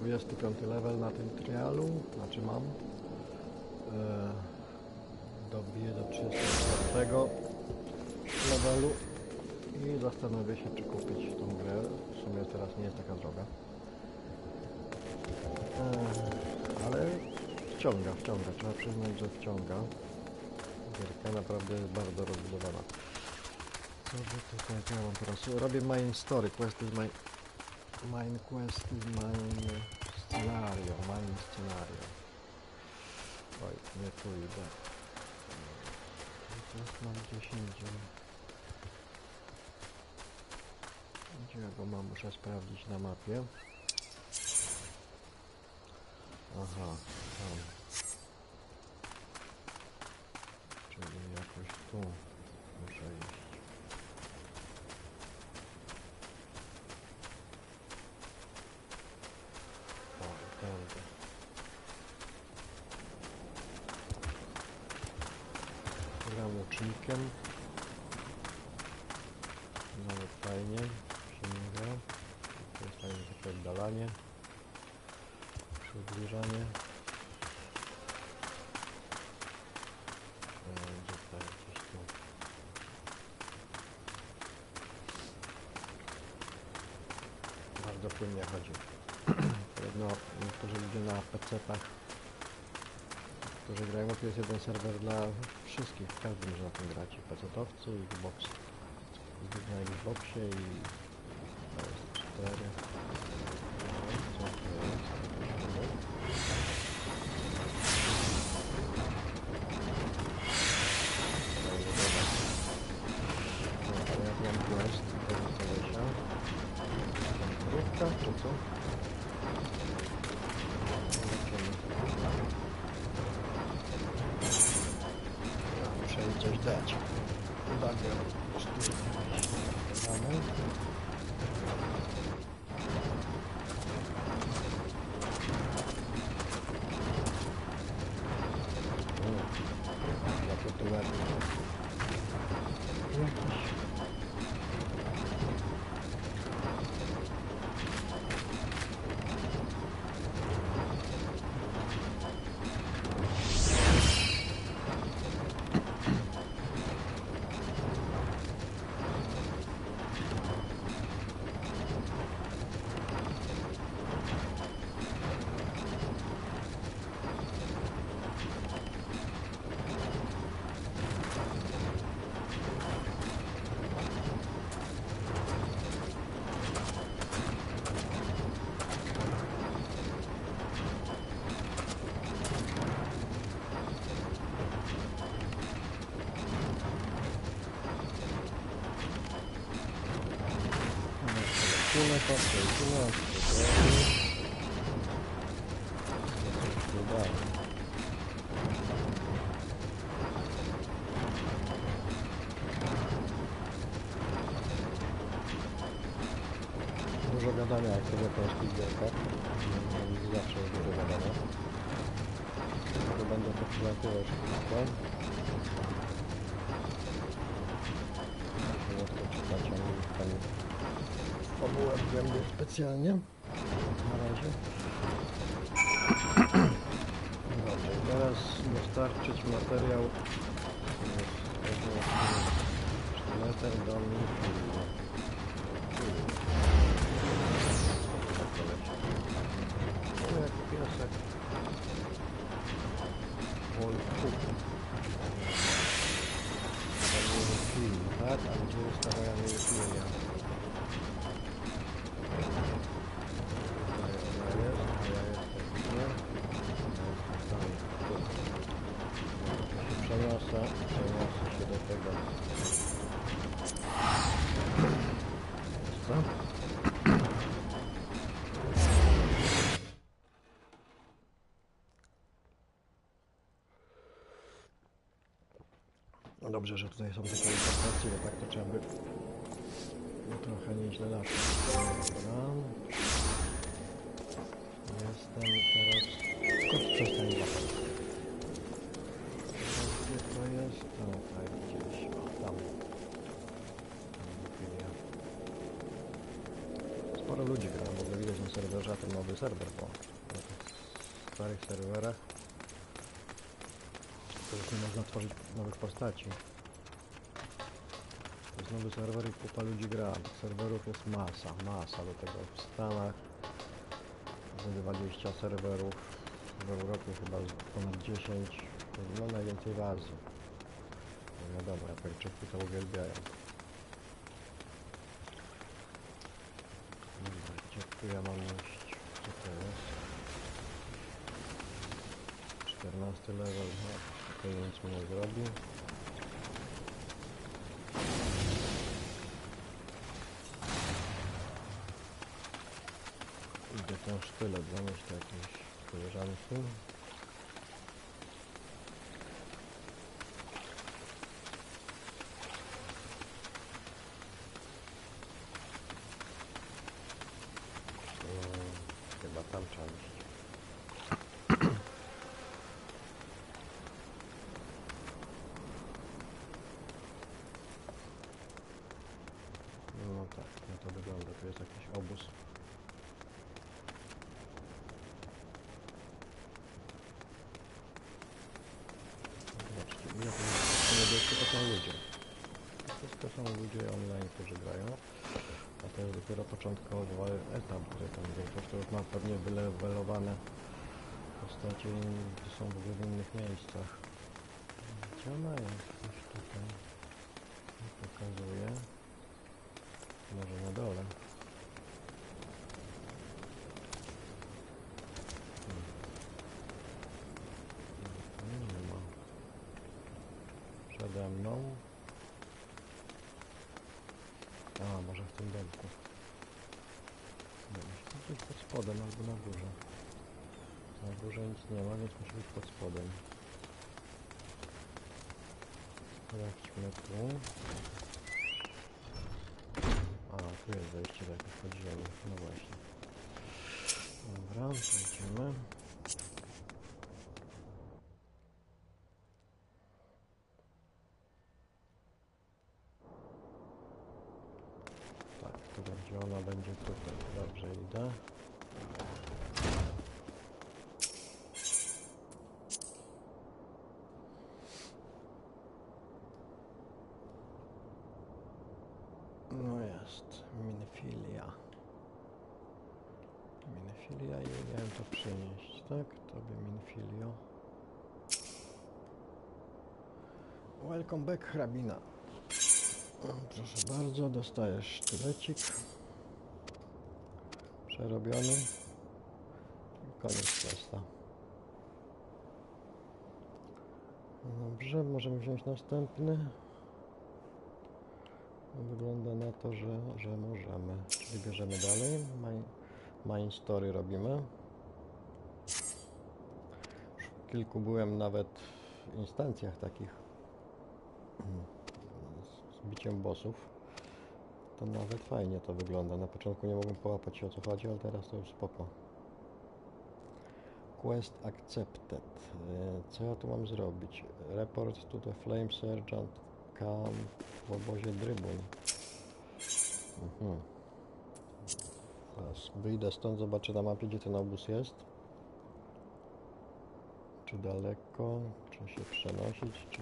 25 level na tym trialu, znaczy mam. Dobiję do 34 levelu i zastanowię się, czy kupić tą grę. W sumie teraz nie jest taka droga. Ale wciąga, trzeba przyznać, że wciąga. Gierka naprawdę jest bardzo rozbudowana. Co by tutaj ja mam teraz? Robię main story, quest is main quest is main scenario. Oj, nie tu idę. Teraz mam 10. Gdzie ja go mam? Muszę sprawdzić na mapie. Aha, tam. Czyli jakoś tu muszę iść. O, tędy. Gram łucznikiem. Nawet fajnie się nie gra. To jest fajne takie oddalanie. Przybliżanie. Gdzie tutaj gdzieś tu. Bardzo płynnie chodzi. Jedno, niektórzy ludzie na PC-tach, którzy grają, to jest jeden serwer dla wszystkich, każdy może na tym grać, i PC-towcy, i Xbox. Jest na Xboxie i to jest 4. Co to jest? Ja mam quest do Kolesia. Krówka, czy co? Muszę jej coś dać. Uwagę. Mamy. Jakie tu ładnie. Jakiś. Dużo gadania jak to w japońskich gierkach. Zawsze jest dużo gadania. To będę to przylatywać wszystko. Nie chcę czytać ani tam fabułę w głębi specjalnie. Na razie. Dobrze, teraz dostarczyć materiał sztyletem do mnie. No jak piesek. Oj, film, tak? A gdzie jest ta moja miłość? Przeniosę się do tego. Co? No dobrze, że tutaj są takie informacje, bo tak to trzeba by trochę nieźle naszło. Dobra. Jestem teraz... Skąd przestań łapać? Gdzie to jest? Tutaj gdzieś. O, tam. Sporo ludzi gra, bo widać każdym serwerze, a ten nowy serwer, bo na tych starych serwerach to już nie można tworzyć nowych postaci. To jest nowy serwer i kupa ludzi gra. Tych serwerów jest masa. Do tego w Stanach z 20 serwerów, w Europie chyba ponad 10, no najwięcej w Azji. No wiadomo, Japończycy to uwielbiają. Gdzie tu ja mam iść? Co to jest? 14 level, no tutaj nic mi nie zrobi. Idę ten sztylet zanieść do jakiejś koleżanki. Chyba tam trzeba iść. No tak, no to wygląda, tu jest jakiś obóz. Zobaczcie, ile to niebieskie to są ludzie. To wszystko są ludzie online, którzy grają. A to jest dopiero początkowy etap, który tam większość to już ma pewnie wylewelowane postacie i są w ogóle w innych miejscach. Gdzie ona jest? Coś tutaj nie pokazuje. Może na dole. Nie ma. Przede mną. A, może w tym domku. Gdzieś pod spodem albo na górze. Na górze nic nie ma, więc musi być pod spodem. Sprawdźmy tu. A, tu jest wejście do jakiegoś podziemi. No właśnie. Dobra, idziemy. Tak, tu będzie ona, będzie tutaj. Dobrze, idę. No jest, minifilia. Minifilia i miałem to przynieść, tak? Tobie minifilio. Welcome back, hrabina. Proszę bardzo, dostajesz sztylecik. Przerobiony. I koniec questa. Dobrze, możemy wziąć następny. Wygląda na to, że możemy. Czyli bierzemy dalej. Main story robimy. W kilku byłem nawet w instancjach takich z biciem bossów. To nawet fajnie to wygląda. Na początku nie mogłem połapać się, o co chodzi, ale teraz to już spoko. Quest accepted. Co ja tu mam zrobić? Report to the Flame Sergeant Camp w obozie Drybun. Teraz wyjdę stąd, zobaczę na mapie, gdzie ten obóz jest. Czy daleko, czy się przenosić, czy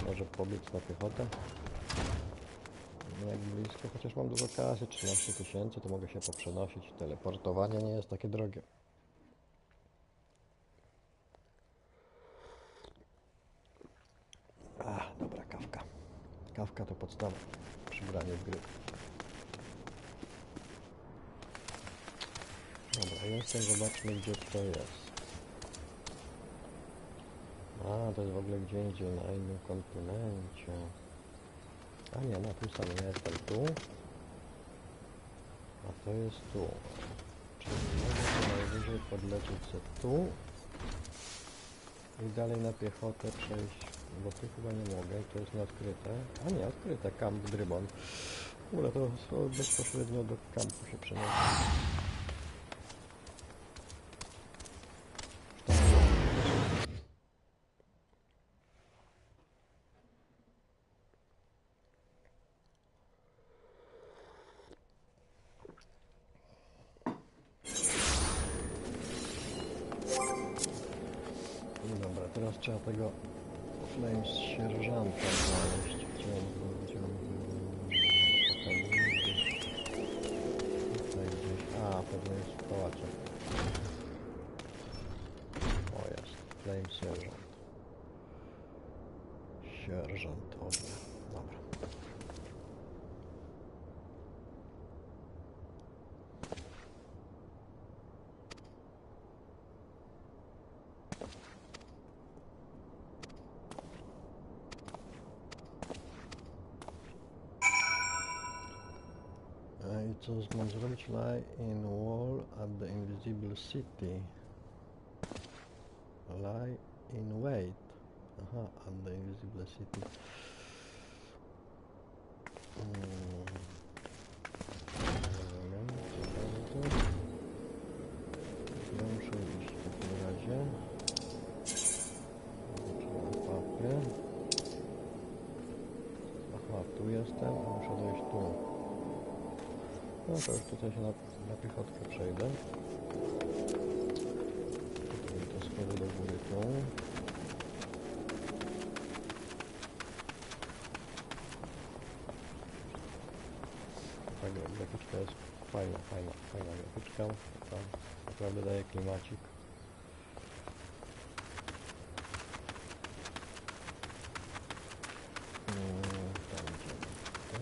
może pobiec na piechotę. Jak blisko, chociaż mam dużo kasy, 13 000, to mogę się poprzenosić. Teleportowanie nie jest takie drogie. Dobra, kawka. Kawka to podstawa przy graniu w gry. Dobra, jestem, zobaczmy, gdzie to jest. A, to jest w ogóle gdzie indziej, na innym kontynencie. A nie, na tym samym ja jestem tu. A to jest tu. Czyli mogę najwyżej podlecieć sobie tu. I dalej na piechotę przejść, bo tu chyba nie mogę, to jest nieodkryte. A nie, odkryte, kamp Drybon. Dobra, to bezpośrednio do kampu się przeniosę. teraz trzeba tego Flames sierżanta znaleźć. Chciałem tutaj gdzieś. A, pewnie jest w pałacie. O, jest. Flames sierżant. Sierżant ognia. Dobra. I co mam zrobić? Lie in wall at the invisible city. Lie in wait. Aha, at the invisible city. Ja muszę iść w takim razie. Zobaczymy mapę. Aha, tu jestem, a muszę dojść tu. No to już tutaj się na piechotkę przejdę. Tutaj to schody do góry tu. Ta graficzka jest fajna graficzka. Tam naprawdę daje klimacik. Tam idziemy. Tak.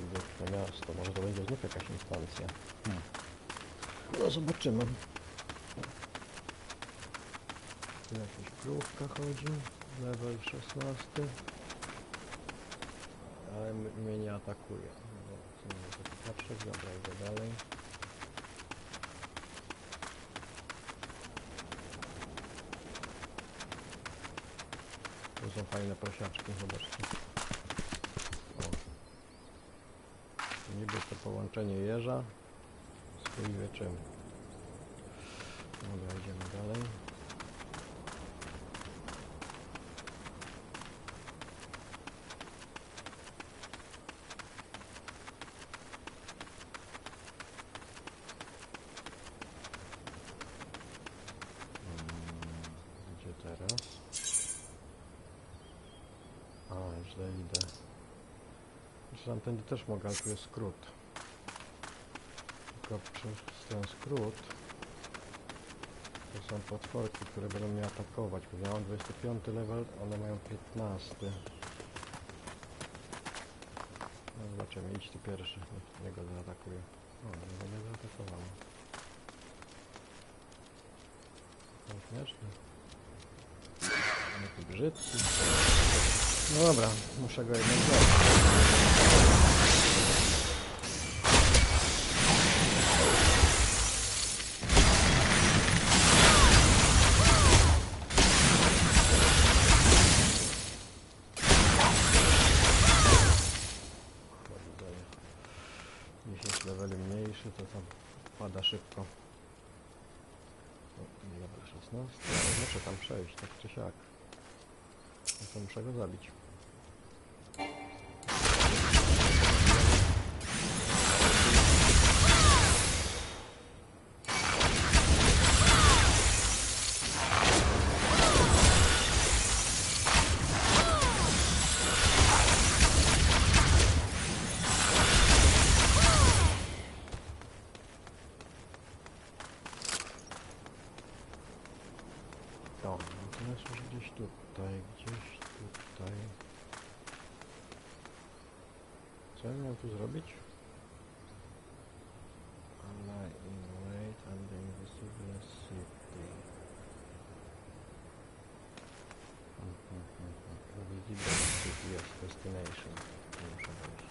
Widać na miasto. Może to będzie znów jakaś instancja. No zobaczymy. Tu jakaś krówka chodzi. Level 16. Ale mnie nie atakuje. No, co nie mogę patrzeć, dobra, idę dalej. Tu są fajne prosiaczki, zobaczcie. O. Niby to połączenie jeża z chuj wie czym. Dobra, idziemy dalej. Gdzie teraz? A, źle idę. Tamtędy też mogę, ale tu jest skrót. Tylko przez ten skrót to są potworki, które będą mnie atakować. Ja mam 25 level, one mają 15. No zobaczymy, idź ty pierwszy, niech go zaatakuje. O, no nie zaatakowało. Śmieszny. Jaki brzydki. No dobra, muszę go jednak zabić. Kurde, 10 leveli mniejszy, to tam pada szybko. Level 16, ale muszę tam przejść, tak czy siak. No to muszę go zabić. No, teraz już gdzieś tutaj. Co ja miałem tu zrobić? Ally in wait and the invisible city. Invisible city jest destination. Tu muszę wejść.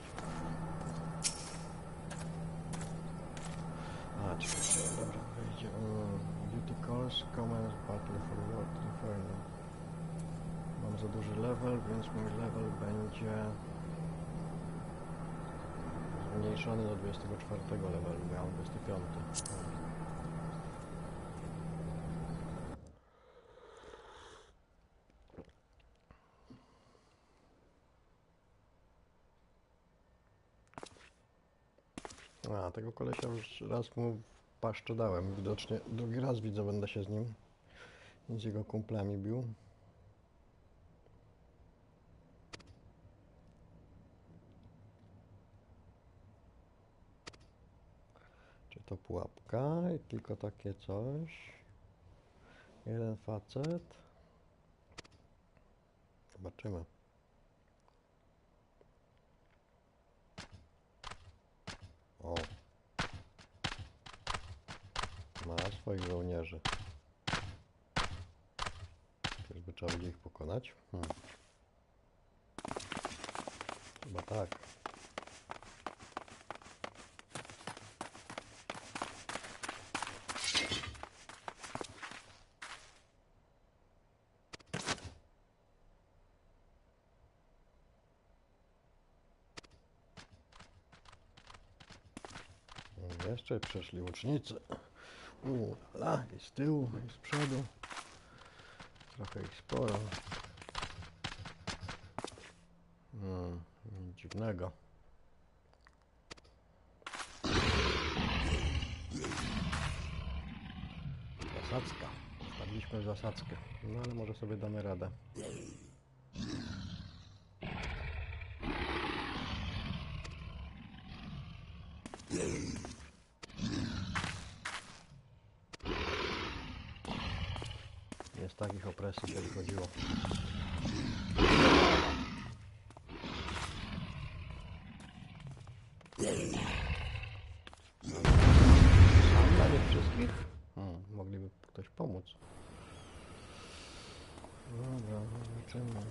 A, czekaj, dobra, wejdzie. Duty course, commence battle for World Inferno. Mam za duży level, więc mój level będzie zmniejszony do 24 levelu, miałem 25. A, tego kolesia już raz mu paszczę dałem. Widocznie drugi raz widzę, będę się z nim, z jego kumplami bił. Czy to pułapka i tylko takie coś? Jeden facet. Zobaczymy. O. Ma swoich żołnierzy. Czyżby trzeba będzie ich pokonać? Chyba tak. Jeszcze przeszli łucznicy. La, i z tyłu, i z przodu. Trochę ich sporo. Nic dziwnego. Zasadzka. Wpadliśmy w zasadzkę. No ale może sobie damy radę. Nie z takich opresji kiedyś chodziło. Sam dla nich wszystkich? Mogliby ktoś pomóc. Dobra, zobaczymy.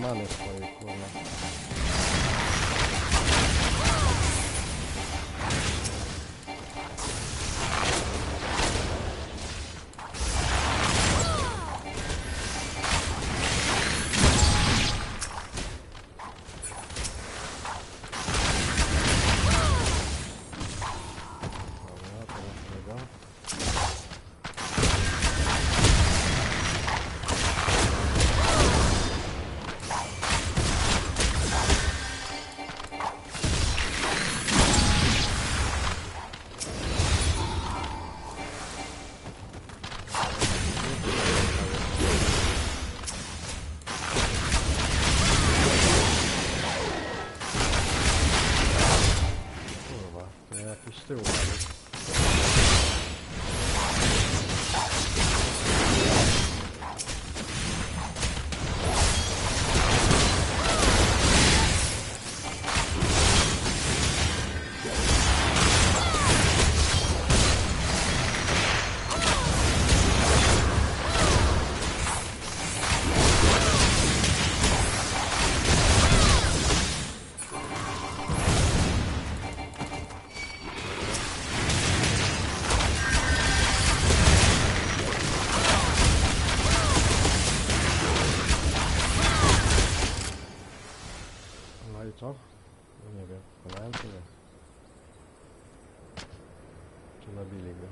Many swojej, kurwa. tyłu nawet. No i co? No nie wiem, konałem czy nie? Czy nabili go?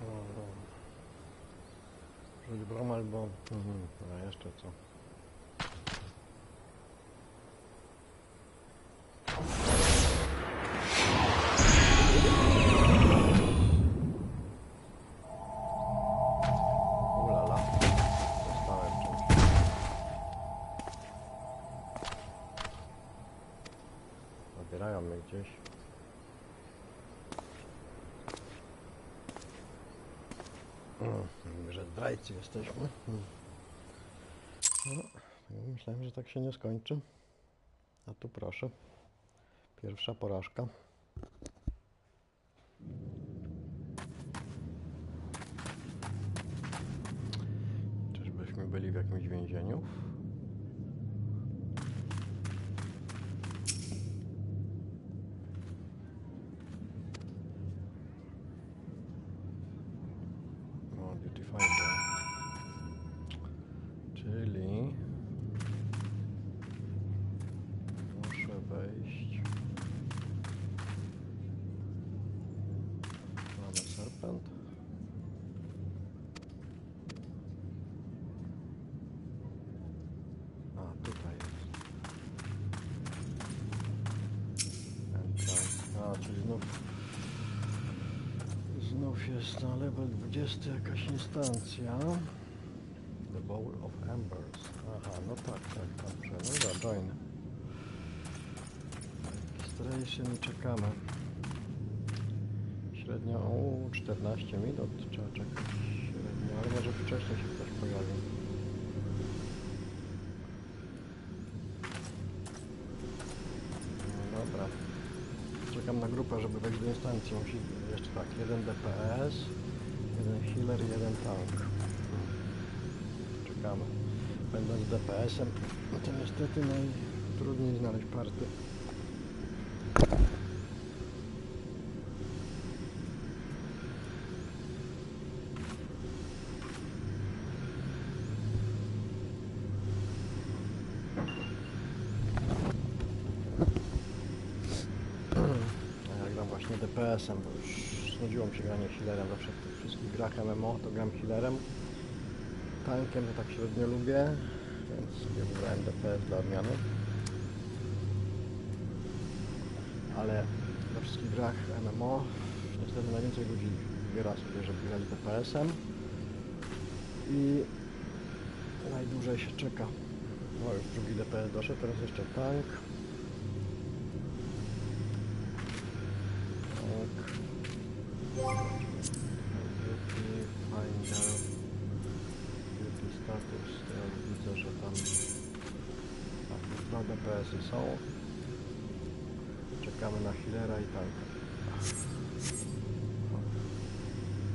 O. Rzuć brom albo... A jeszcze co? Ulala. Dostałem czymś. Zabierają mnie gdzieś. Mówimy, że zdrajcy jesteśmy. No, myślałem, że tak się nie skończy. A tu proszę. Pierwsza porażka. Czyżbyśmy byli w jakimś więzieniu? O, duty finder. Czyli... muszę wejść. Mamy serpent. A, tutaj jest. Entrance. A, czyli znów jest na level 20 jakaś instancja. The Bowl of Embers. Aha, no tak, dobrze. No dobra, join. Registration i czekamy. Średnio 14 minut trzeba czekać. Średnio, ale może wcześniej się ktoś pojawi. No dobra. Czekam na grupę, żeby wejść do instancji. Musi jeszcze tak, 1 DPS, 1 healer i 1 tank. Czekamy. Będąc DPS-em, to niestety najtrudniej znaleźć party. DPS-em, bo już znudziło mi się granie healerem. Zawsze w tych wszystkich grach MMO to gram healerem. Tankiem to tak średnio lubię, więc sobie wybrałem DPS dla odmiany. Ale we wszystkich grach MMO niestety najwięcej ludzi wybiera sobie, żeby grać DPS-em i najdłużej się czeka. No już drugi DPS doszedł, teraz jeszcze tank. Status, to ja widzę, że tam dwa DPS-y są. Czekamy na healera i tanka.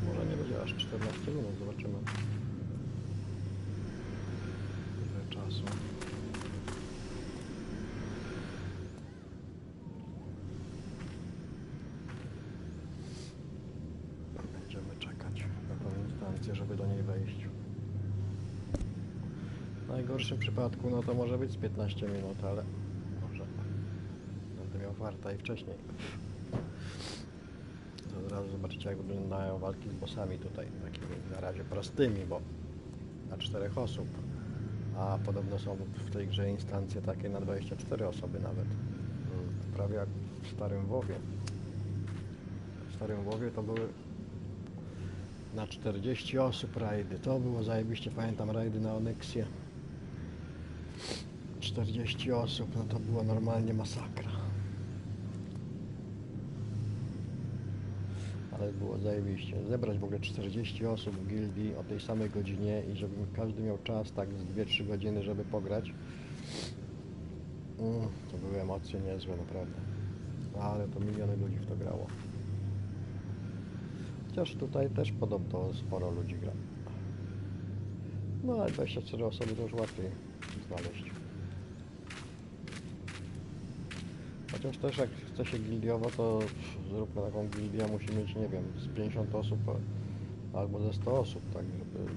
Może nie będzie aż 14 minut, zobaczymy. Ile czasu. Będziemy czekać na tą instancję, żeby do niej wejść. W najgorszym przypadku no to może być z 15 minut, ale może będę miał farta i wcześniej. To od razu zobaczycie, jak wyglądają walki z bossami tutaj, takimi na razie prostymi, bo na 4 osób, a podobno są w tej grze instancje takie na 24 osoby nawet. Prawie jak w starym WoWie. W starym WoWie to były Na 40 osób rajdy. To było zajebiście, pamiętam rajdy na Onyxie. 40 osób, no to było normalnie masakra. Ale było zajebiście. Zebrać w ogóle 40 osób w gildii o tej samej godzinie i żeby każdy miał czas tak z 2-3 godziny, żeby pograć. To były emocje niezłe, naprawdę. Ale to miliony ludzi w to grało. Chociaż tutaj też podobno sporo ludzi gra. No ale 24 osoby to już łatwiej znaleźć. Chociaż też jak chce się gildiowo, to zróbmy taką gildię, musi mieć, nie wiem, z 50 osób albo ze 100 osób, tak, żeby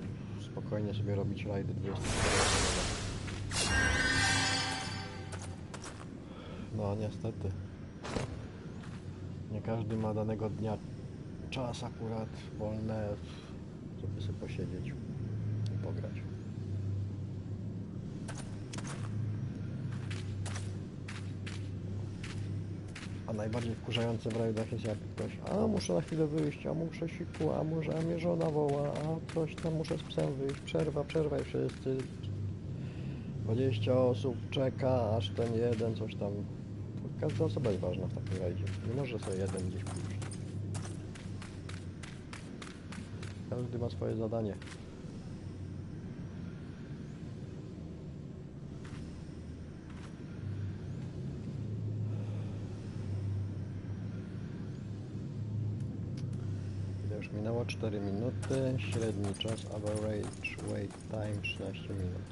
spokojnie sobie robić rajdy 24 osobowe. No niestety. Nie każdy ma danego dnia czas akurat wolne, żeby sobie posiedzieć i pograć. A najbardziej wkurzające w rajdach jest jak ktoś, a muszę na chwilę wyjść, a muszę siku, a może, a mnie żona woła, a coś tam, muszę z psem wyjść, przerwa i wszyscy 20 osób czeka, aż ten jeden coś tam. Każda osoba jest ważna w takim rajdzie. Nie może sobie jeden gdzieś pójść. Każdy ma swoje zadanie. Już minęło 4 minuty, średni czas average wait time 13 minut.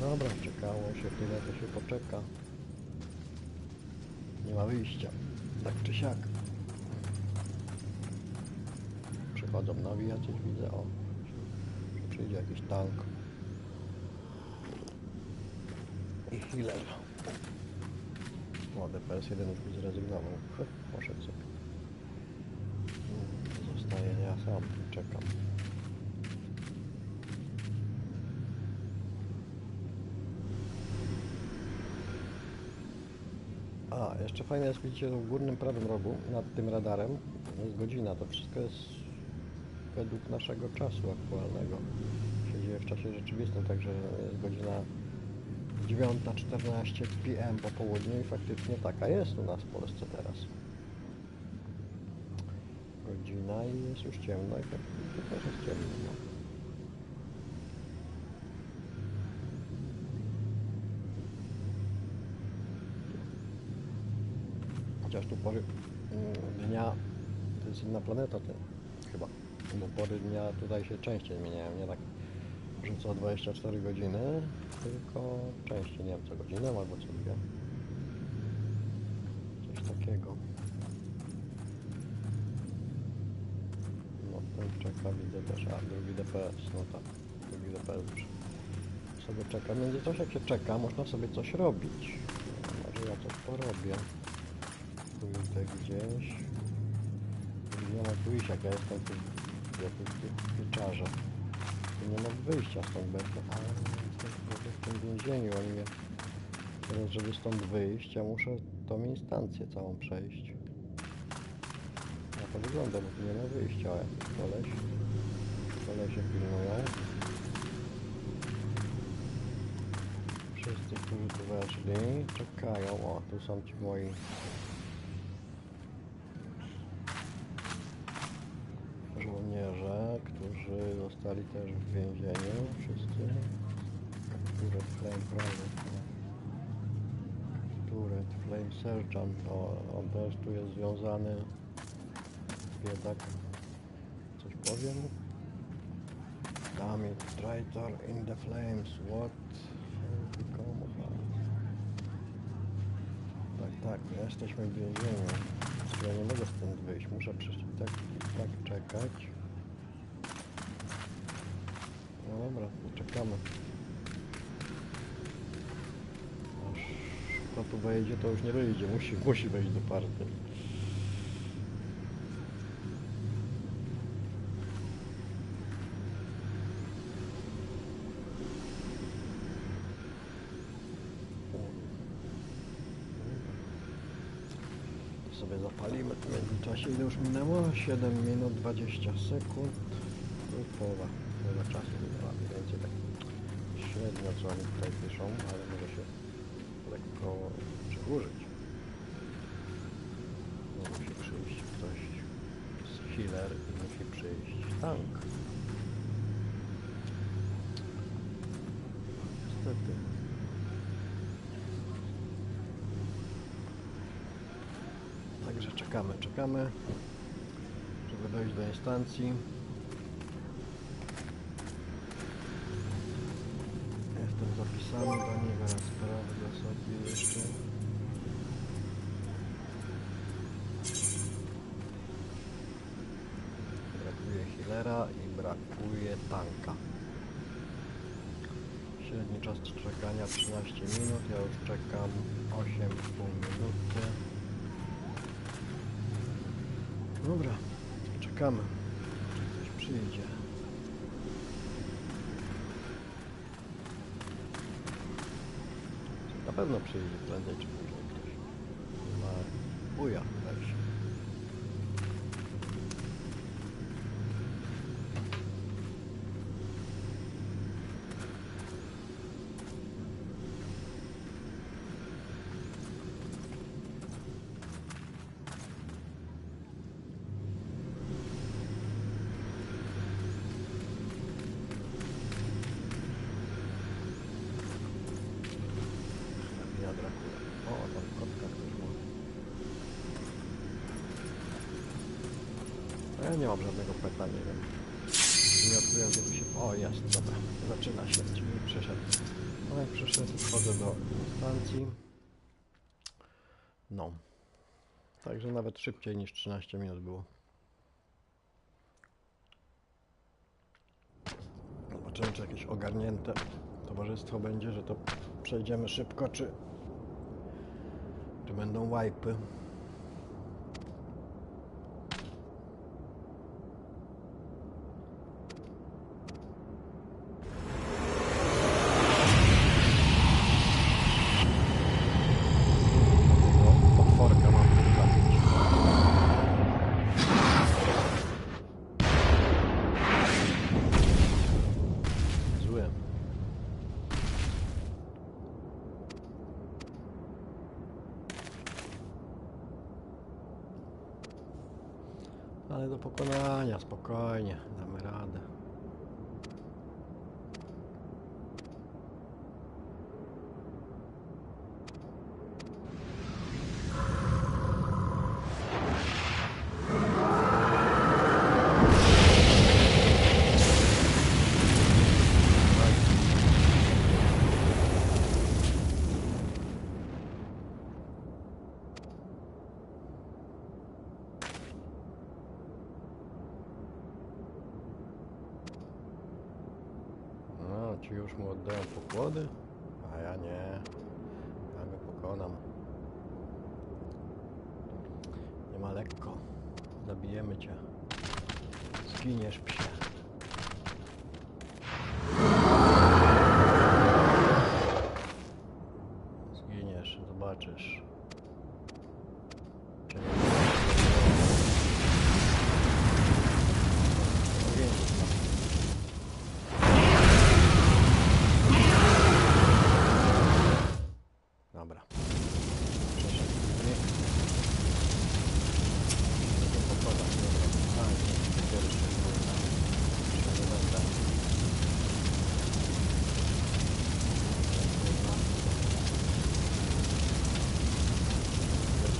Dobra, czekało się tyle, to się poczeka. Nie ma wyjścia, tak czy siak. Przychodzą nowi jacyś, widzę, o, że przyjdzie jakiś tank. I healer. O, DPS 1 już mi zrezygnował, poszedł sobie. Zostaję ja sam, czekam. A, jeszcze fajne jest, widzicie, w górnym prawym rogu, nad tym radarem, jest godzina, to wszystko jest według naszego czasu aktualnego. Się dzieje w czasie rzeczywistym, także jest godzina 9:14 PM po południu i faktycznie taka jest u nas w Polsce teraz. Godzina i jest już ciemno i faktycznie też jest ciemno. No. Chociaż tu pory dnia to jest inna planeta chyba, bo pory dnia tutaj się częściej zmieniają, nie tak, że co 24 godziny, tylko częściej, nie wiem, co godzinę albo co dwie. Coś takiego. No ten czeka, widzę też, a drugi DPS, no tak, drugi DPS już sobie czeka. W międzyczasie jak się czeka, można sobie coś robić. Może ja coś porobię. Pójdę gdzieś. Nie ma tu iść, jak ja jestem tu w pieczarze. Nie ma wyjścia stąd będę, ale jestem w tym więzieniu, oni mnie... Teraz, żeby stąd wyjść, ja muszę tą instancję całą przejść. Na to wygląda, bo tu nie ma wyjścia. Kolesie pilnują. Wszyscy, którzy tu weszli, czekają. O, tu są ci moi... żołnierze, którzy zostali też w więzieniu. Wszyscy. Captured Flame Private. Captured Flame Sergeant. O, on też tu jest związany. Biedak. Coś powiem? Damn it, traitor in the flames. What become of us? Tak, jesteśmy w więzieniu. Ja nie mogę stąd wyjść, muszę tak czekać. No dobra, czekamy. Aż kto tu wejdzie, to już nie wyjdzie, musi wejść do party. sobie zapalimy w międzyczasie. Ile już minęło? 7 minut 20 sekund. To już połowa czasu minęła. Mniej więcej tak średnio co oni tutaj piszą, ale może się lekko przedłużyć. No, musi przyjść ktoś z healer i musi przyjść tank. Niestety. Także czekamy, żeby dojść do instancji. Jestem zapisany do niej, zaraz sprawdzę sobie jeszcze. Brakuje healera i brakuje tanka. Średni czas czekania 13 minut, ja już czekam 8,5 minuty. Dobra, czekamy, czy ktoś przyjdzie. Na pewno przyjdzie prędzej czy później ktoś. Ma buja weź. Ja nie mam żadnego peta, nie wiem. Nie odkryłem, kiedy się... O, jest, dobra. Zaczyna się, czyli przyszedł. No jak przyszedł, wchodzę do instancji. No. Także nawet szybciej niż 13 minut było. Zobaczymy, czy jakieś ogarnięte towarzystwo będzie, że to przejdziemy szybko, czy będą wipe'y. Ale do pokonania, spokojnie, damy radę. Ci już mu oddają pokłady, a ja nie. Ja go pokonam. Nie ma lekko. Zabijemy cię. Zginiesz, psie. Zginiesz, zobaczysz. Dobra. Przeszedł. Nie pokoda. Dobra. A, nie. Pierwszy. Dobra.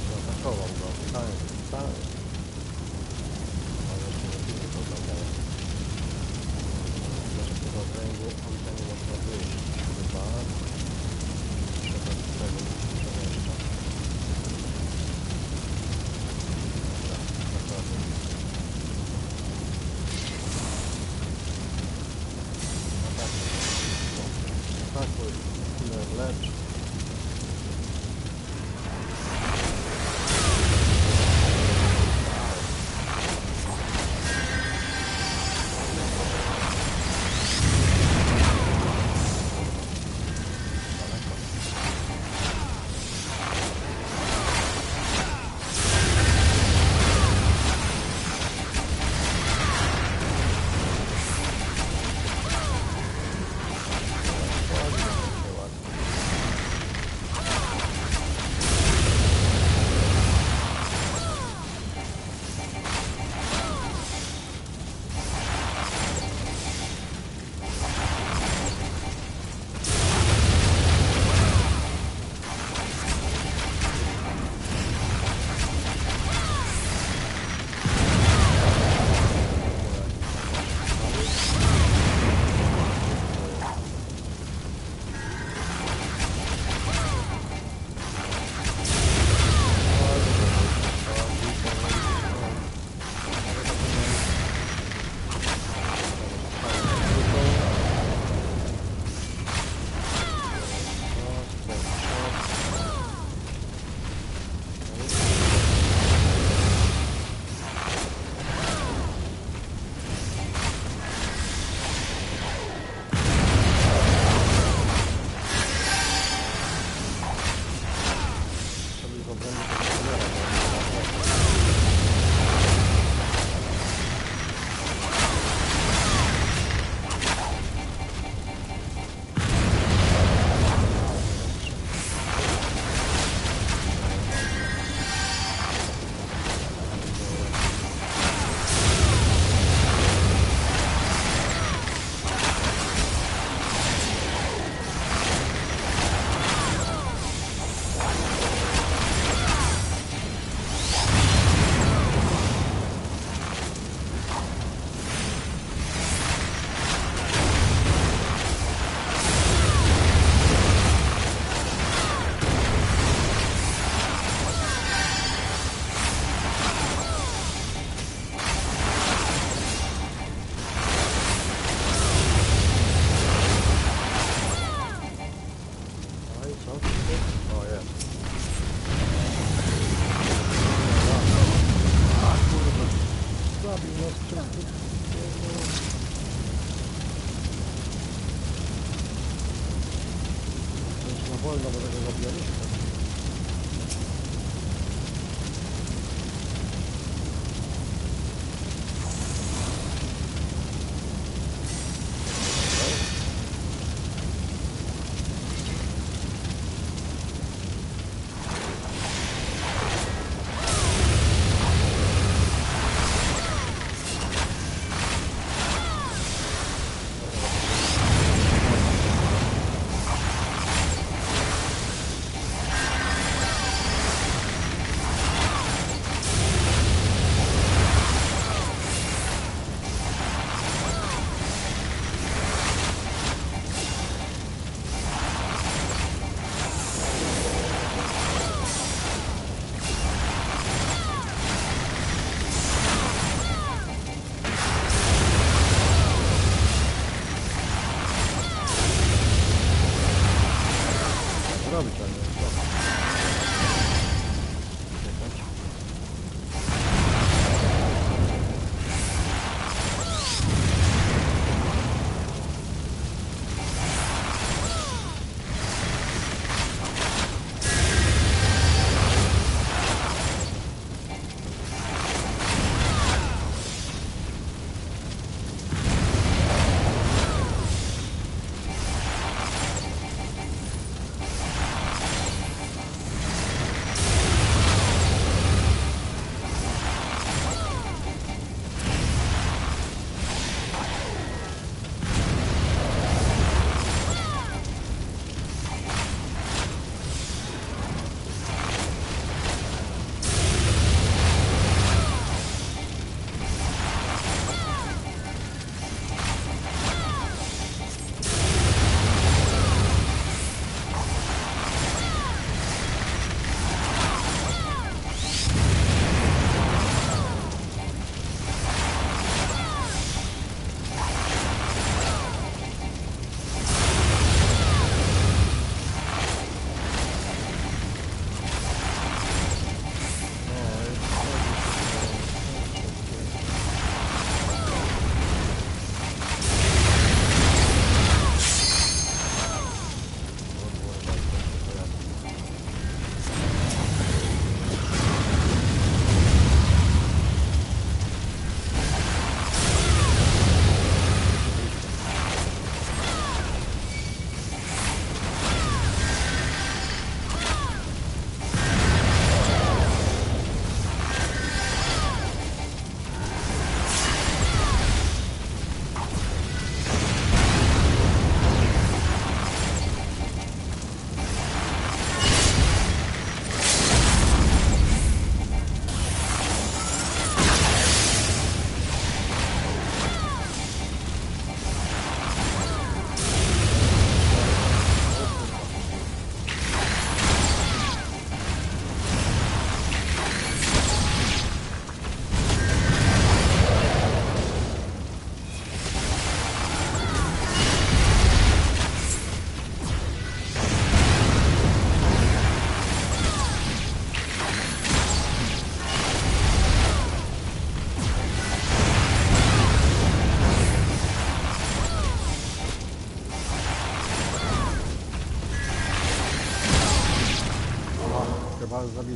Zaatakował go. Tak. Ale jeszcze nie pilnie to oglądają. Znaczy po okręgu on tam nie można wyjść. Chyba. Trzeba z tego przemieszcza. Atakuj, chwilę lecz.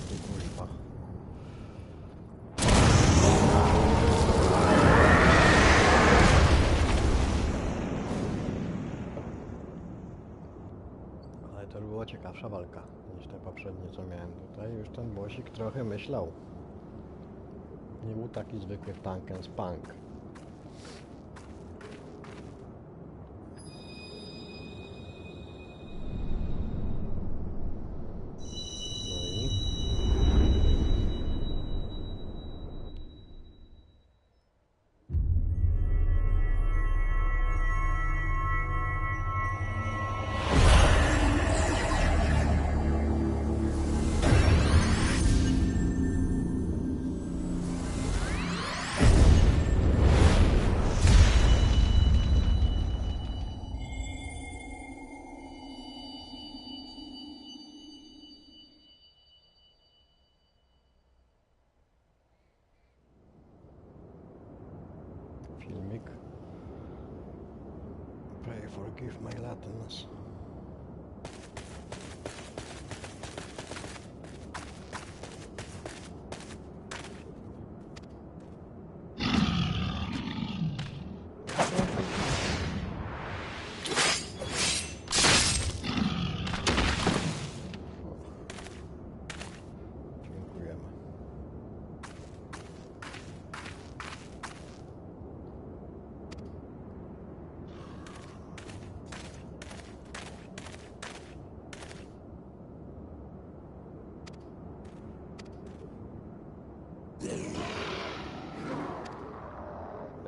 tu kuźwa. Ale to była ciekawsza walka niż te poprzednie, co miałem tutaj. Już ten bossik trochę myślał. Nie był taki zwykły tank and spank. Filmik. Pray forgive my Latins. Dziękujemy.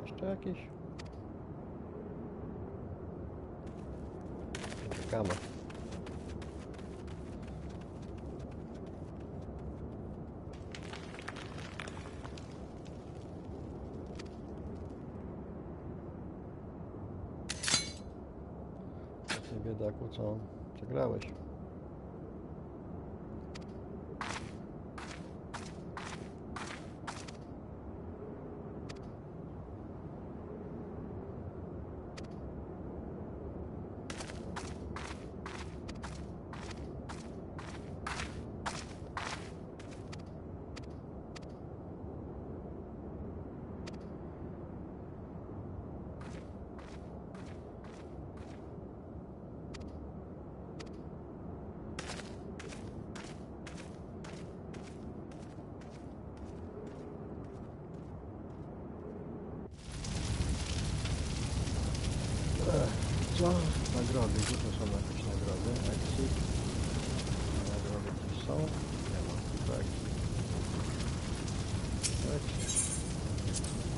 Jeszcze jakiś? Czekamy. Ty biedaku, co? Przegrałeś. Co? Nagrody. Gdzie to są jakieś nagrody? XIV. Nagrody tu są? Nie ma. Tylko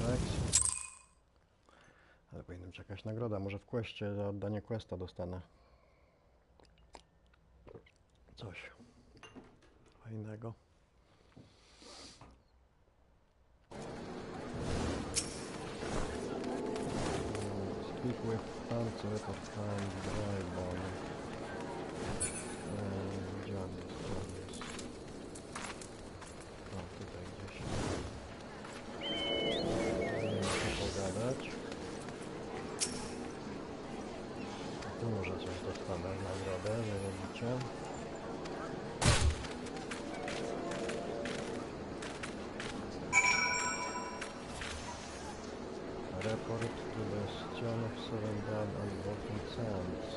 XIV. Ale powinienem czekać nagroda. Może w questie za oddanie questa dostanę coś fajnego. Speak with answer of time drive on. Gdzie on jest? O, tutaj gdzieś. Muszę pogadać. Tu może coś dostanę w nagrodę, że robicie. Report to the Stone of Seven Blood and Broken Sands.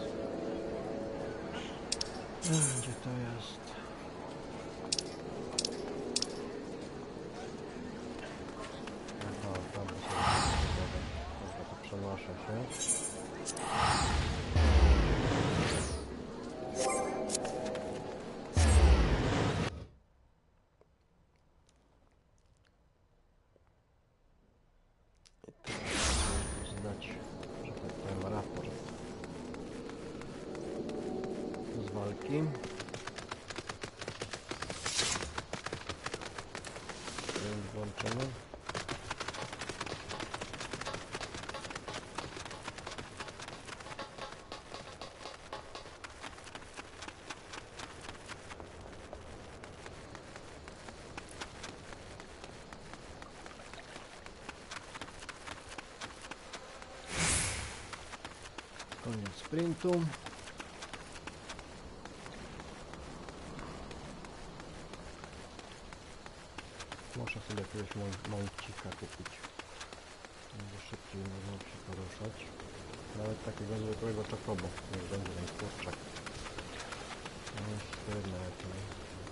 Gdzie to jest? Aha, tam sobie dobra, to przenoszę się. Zdać, że tak powiem, raport z walki. Włączymy. Koniec sprintu. Muszę sobie jakiegoś mącika kupić. Będzie szybciej można się poruszać. Nawet takiego zwykłego czokobo, niech będzie ten kurczak. No jest trudne,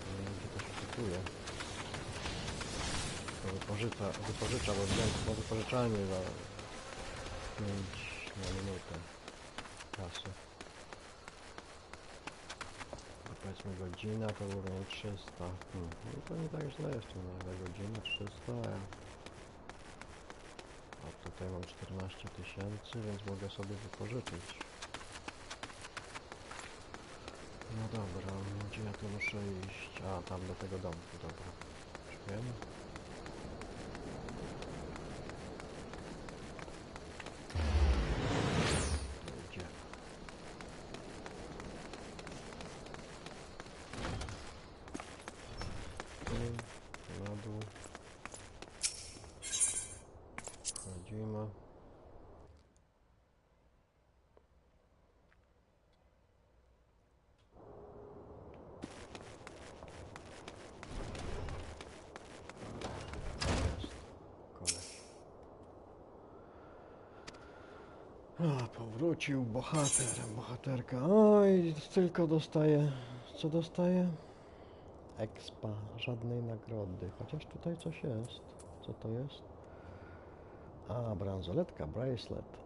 nie wiem gdzie to się kupuje. To wypożycza, bo wziąłem po wypożyczalni za 5 na minutę czasu. A powiedzmy godzina to równie 300. No to nie tak źle jest tu, za godzinę 300. A tutaj mam 14 000, więc mogę sobie wypożyczyć. No dobra, gdzie ja tu muszę iść? A, tam do tego domku, dobra. Już wiem. Gdzie? Tu, na dół. Wchodzimy. A, powrócił bohaterka. Oj, tylko dostaje. Co dostaje? Expa, żadnej nagrody. Chociaż tutaj coś jest. Co to jest? A, bransoletka, bracelet.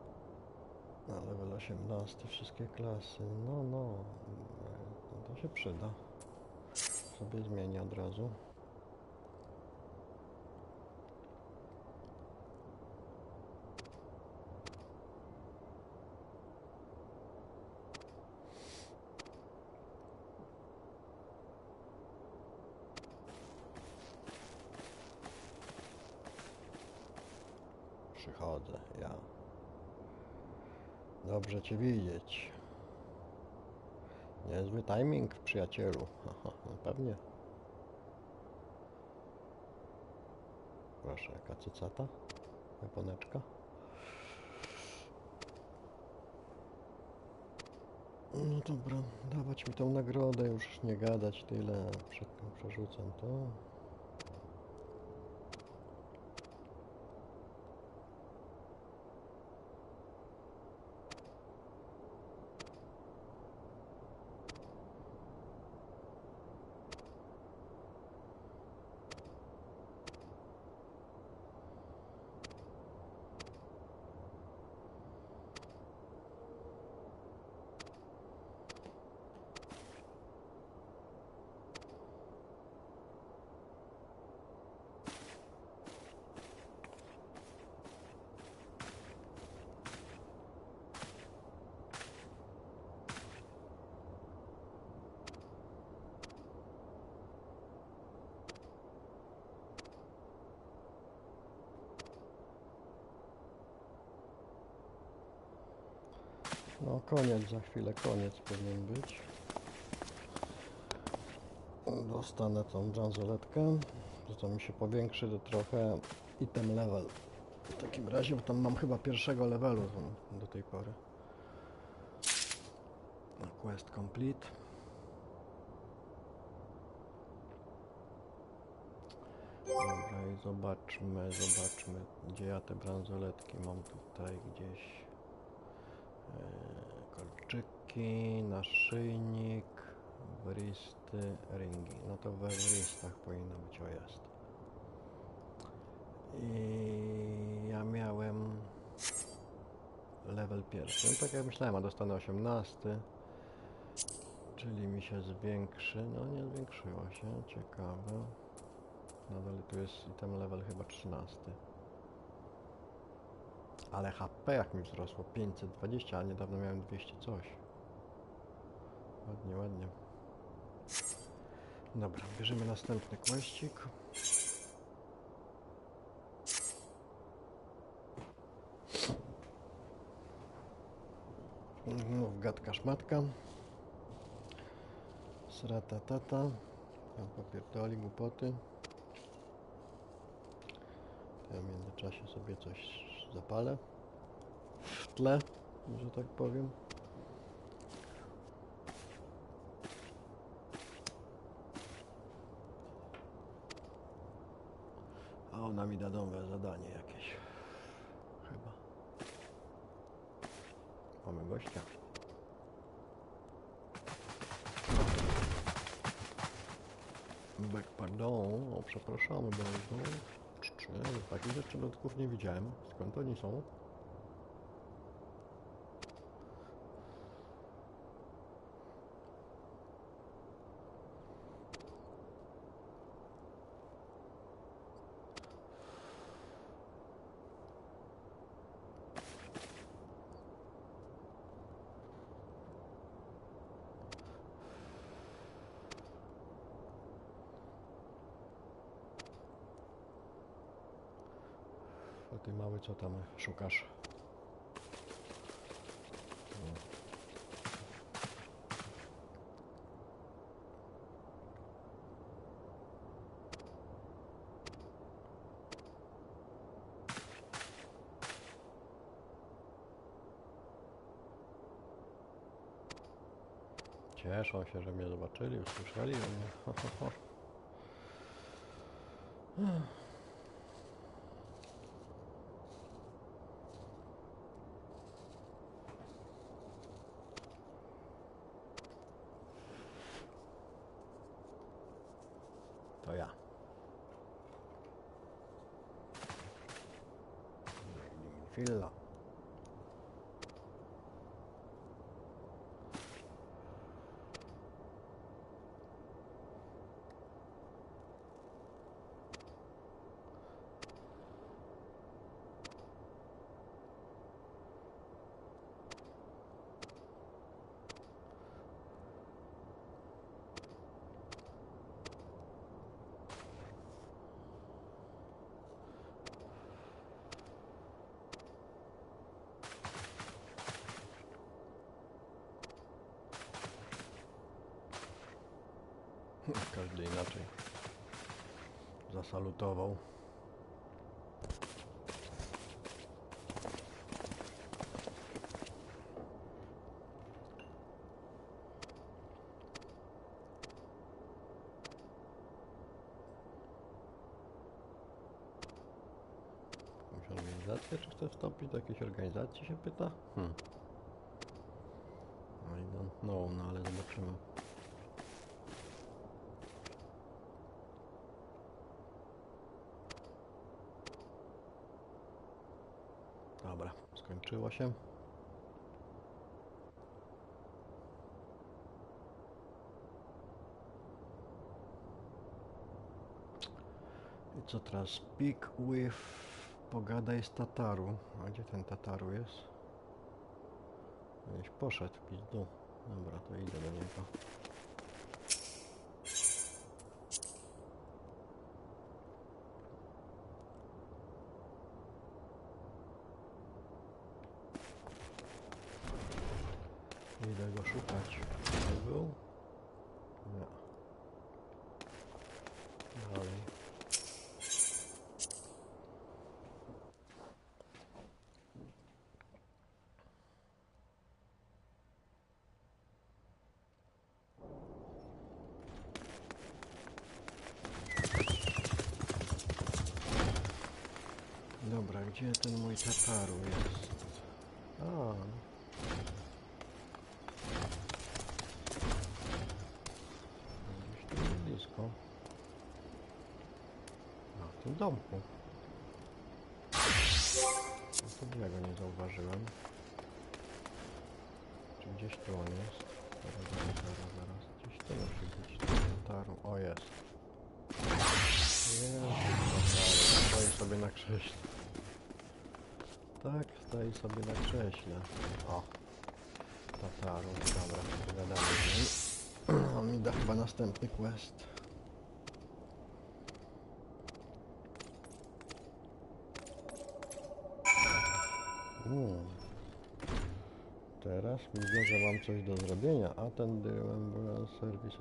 Na level 18, wszystkie klasy. No, to się przyda. Sobie zmienię od razu. Przychodzę, ja. Dobrze Cię widzieć. Niezły timing, przyjacielu. Aha, no pewnie. Proszę, jaka cycata? Japoneczka. No dobra, dawać mi tą nagrodę, już nie gadać tyle. Przerzucam to. No koniec, za chwilę koniec powinien być. Dostanę tą bransoletkę, to mi się powiększy do trochę item level. W takim razie, bo tam mam chyba pierwszego levelu do tej pory. Quest complete. Dobra i zobaczmy, gdzie ja te bransoletki mam tutaj gdzieś. Kolczyki, naszyjnik, wristy, ringi. No to we wristach powinno być, o jest. I ja miałem level pierwszy. No tak jak myślałem, a dostanę 18. Czyli mi się zwiększy. No nie zwiększyło się, ciekawe. Nadal tu jest item level chyba 13. Ale HP jak mi wzrosło, 520, a niedawno miałem 200 coś. Ładnie, ładnie. Dobra, bierzemy następny questik. Znów gadka szmatka. Srata tata. Tam popierdoli głupoty. Ja w międzyczasie sobie coś zapalę w tle, że tak powiem. Ona mi da nowe zadanie jakieś. Chyba. Mamy gościa. Pardon, o przepraszamy bardzo. Takich jeszcze lotków nie widziałem. Skąd oni są? A ty mały, co tam szukasz? Cieszą się, że mnie zobaczyli, usłyszeli o mnie. Ho, ho, ho. To ja. Chwila. Każdy inaczej zasalutował. Jakąś organizację, czy chce wstąpić do jakiejś organizacji, się pyta? I don't know, no ale zobaczymy. Dobra, skończyło się. I co teraz? Speak with... Pogadaj z Tataru. A gdzie ten Tataru jest? Gdzieś poszedł w pizdu. Dobra, to idę do niego. Idę go szukać. Gdzie był? Nie. Dalej. Dobra, gdzie ten mój Tataru jest? A. Gdzieś tu blisko. A, w tym domku. No to ja go nie zauważyłem. Czy gdzieś tu on jest? Zaraz. Gdzieś tu musi być Tataru. O, jest. Jest Tataru. Stoi sobie na krześle. Tak, stoi sobie na krześle. O. Tataru. Dobra, pogadamy z nim. On mi da chyba następny quest. Teraz widzę, że mam coś do zrobienia. Attend the ambulance service.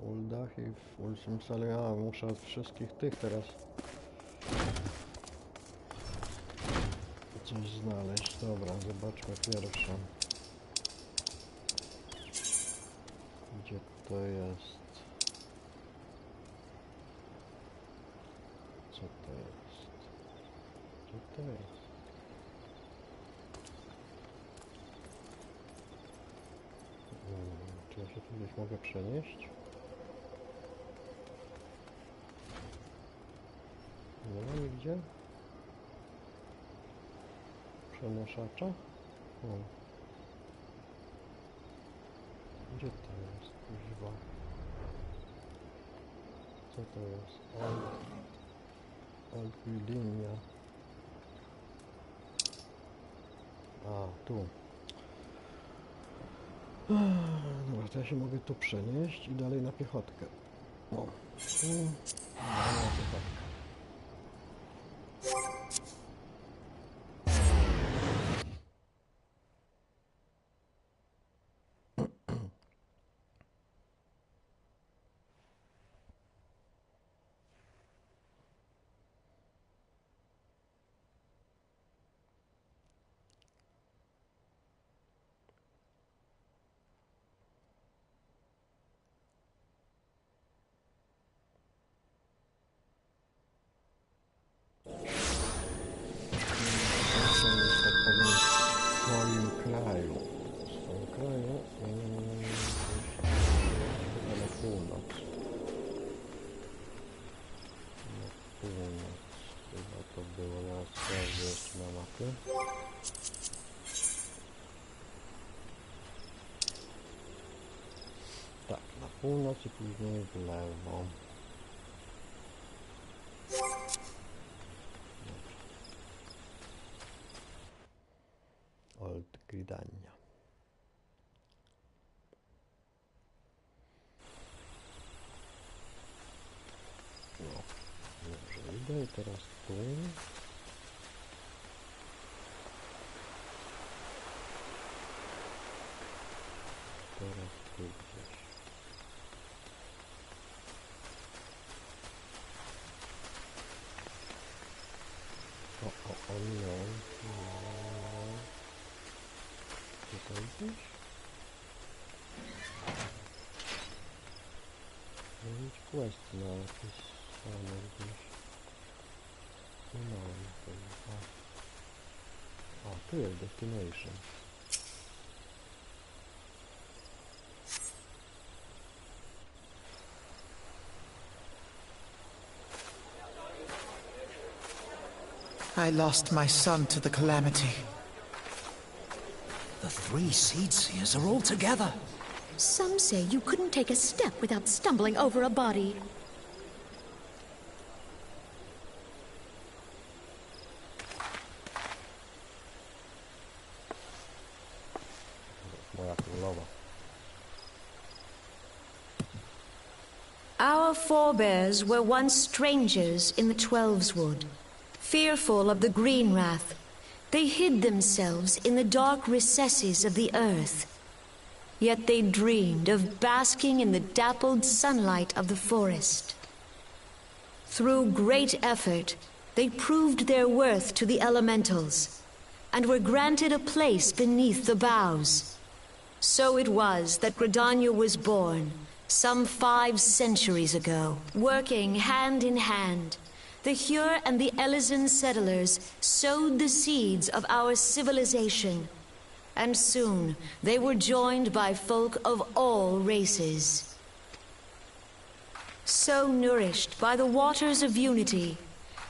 Uldachiv, Ulsimsale. A, muszę od wszystkich tych teraz coś znaleźć. Dobra, zobaczmy pierwsze. Gdzie to jest? Co to jest? Co to jest? Czy ja się tu gdzieś mogę przenieść? Nie ma nigdzie? Przenoszacza? O. Gdzie to jest? Kuźwa. Co to jest? Linia. A, tu. Dobra, to ja się mogę tu przenieść i dalej na piechotkę. O, tu. Dalej na piechotkę. Tak, na północ i później w lewo. Old Gridania. No, dobrze, idę i teraz tu. Teraz tu gdzieś. Minąłem. Tutaj gdzieś? Mieć quest na jakieś strony gdzieś. Minąłem chyba. A, tu jest destination. I lost my son to the calamity. The 3 Seedseers are all together. Some say you couldn't take a step without stumbling over a body. Moja królowa. Our forebears were once strangers in the Twelveswood. Fearful of the green wrath, they hid themselves in the dark recesses of the earth. Yet they dreamed of basking in the dappled sunlight of the forest. Through great effort, they proved their worth to the elementals, and were granted a place beneath the boughs. So it was that Gridania was born, some 5 centuries ago. Working hand in hand, the Hyur and the Elysian settlers sowed the seeds of our civilization, and soon they were joined by folk of all races. So nourished by the waters of unity,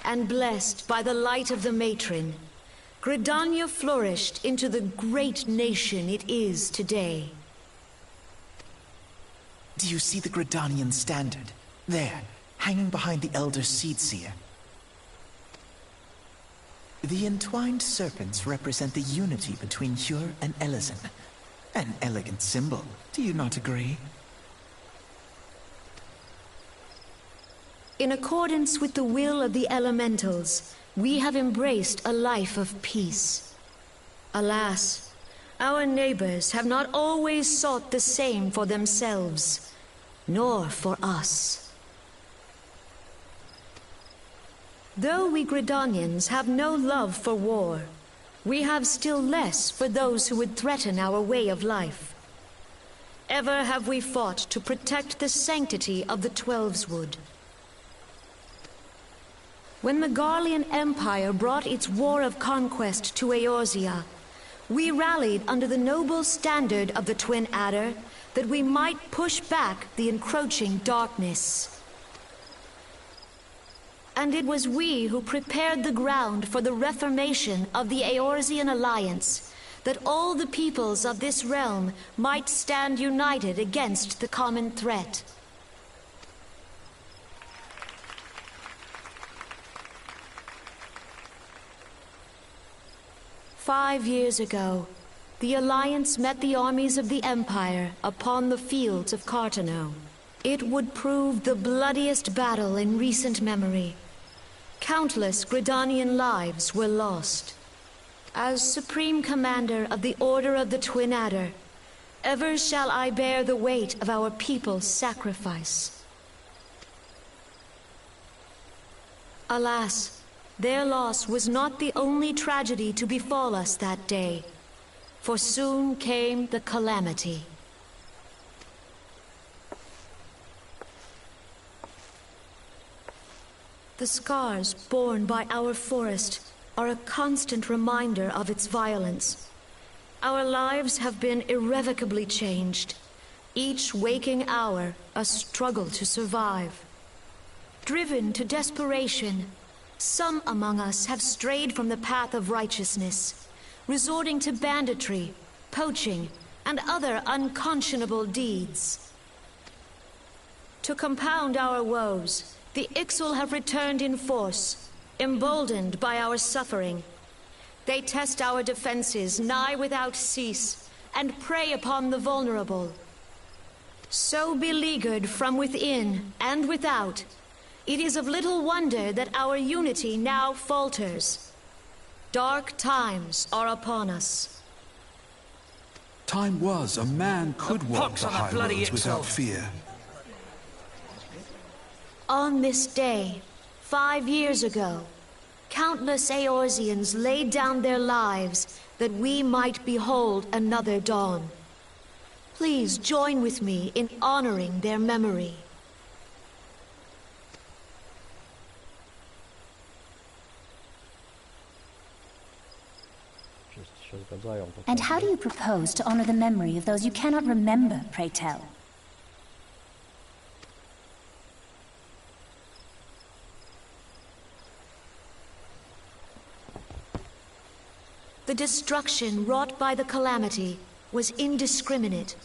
and blessed by the light of the matron, Gridania flourished into the great nation it is today. Do you see the Gridanian standard? There, hanging behind the Elder Seedseer. The entwined serpents represent the unity between Hyur and Elysian. An elegant symbol, do you not agree? In accordance with the will of the elementals, we have embraced a life of peace. Alas, our neighbors have not always sought the same for themselves, nor for us. Though we Gridanians have no love for war, we have still less for those who would threaten our way of life. Ever have we fought to protect the sanctity of the Twelveswood. When the Garlean Empire brought its war of conquest to Eorzea, we rallied under the noble standard of the Twin Adder that we might push back the encroaching darkness. And it was we who prepared the ground for the reformation of the Eorzean Alliance, that all the peoples of this realm might stand united against the common threat. "5 years ago, the Alliance met the armies of the Empire upon the fields of Cartano. It would prove the bloodiest battle in recent memory. Countless Gridanian lives were lost. As Supreme Commander of the Order of the Twin Adder, ever shall I bear the weight of our people's sacrifice. Alas, their loss was not the only tragedy to befall us that day, for soon came the calamity. The scars borne by our forest are a constant reminder of its violence. Our lives have been irrevocably changed, each waking hour a struggle to survive. Driven to desperation, some among us have strayed from the path of righteousness, resorting to banditry, poaching, and other unconscionable deeds. To compound our woes, the Ixal have returned in force, emboldened by our suffering. They test our defenses nigh without cease, and prey upon the vulnerable. So beleaguered from within and without, it is of little wonder that our unity now falters. Dark times are upon us. Time was a man could walk the high roads without fear. On this day, 5 years ago, countless Eorzeans laid down their lives that we might behold another dawn. Please join with me in honoring their memory. Wszyscy się zgadzają. to And prawda. how do you propose to honor the memory of those you cannot remember, pray tell? The destruction wrought by the calamity was indiscriminate.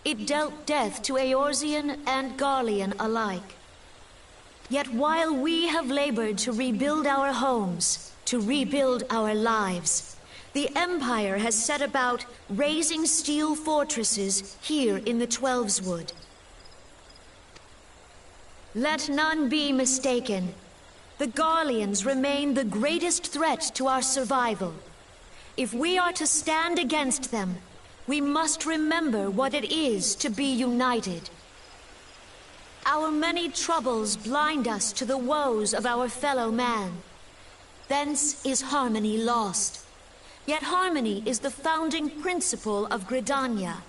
It dealt death to Eorzean and Garlean alike. Yet while we have labored to rebuild our homes, to rebuild our lives, the Empire has set about raising steel fortresses here in the Twelveswood. Let none be mistaken. The Garleans remain the greatest threat to our survival. If we are to stand against them, we must remember what it is to be united. Our many troubles blind us to the woes of our fellow man. Thence is harmony lost. Yet harmony is the founding principle of Gridania.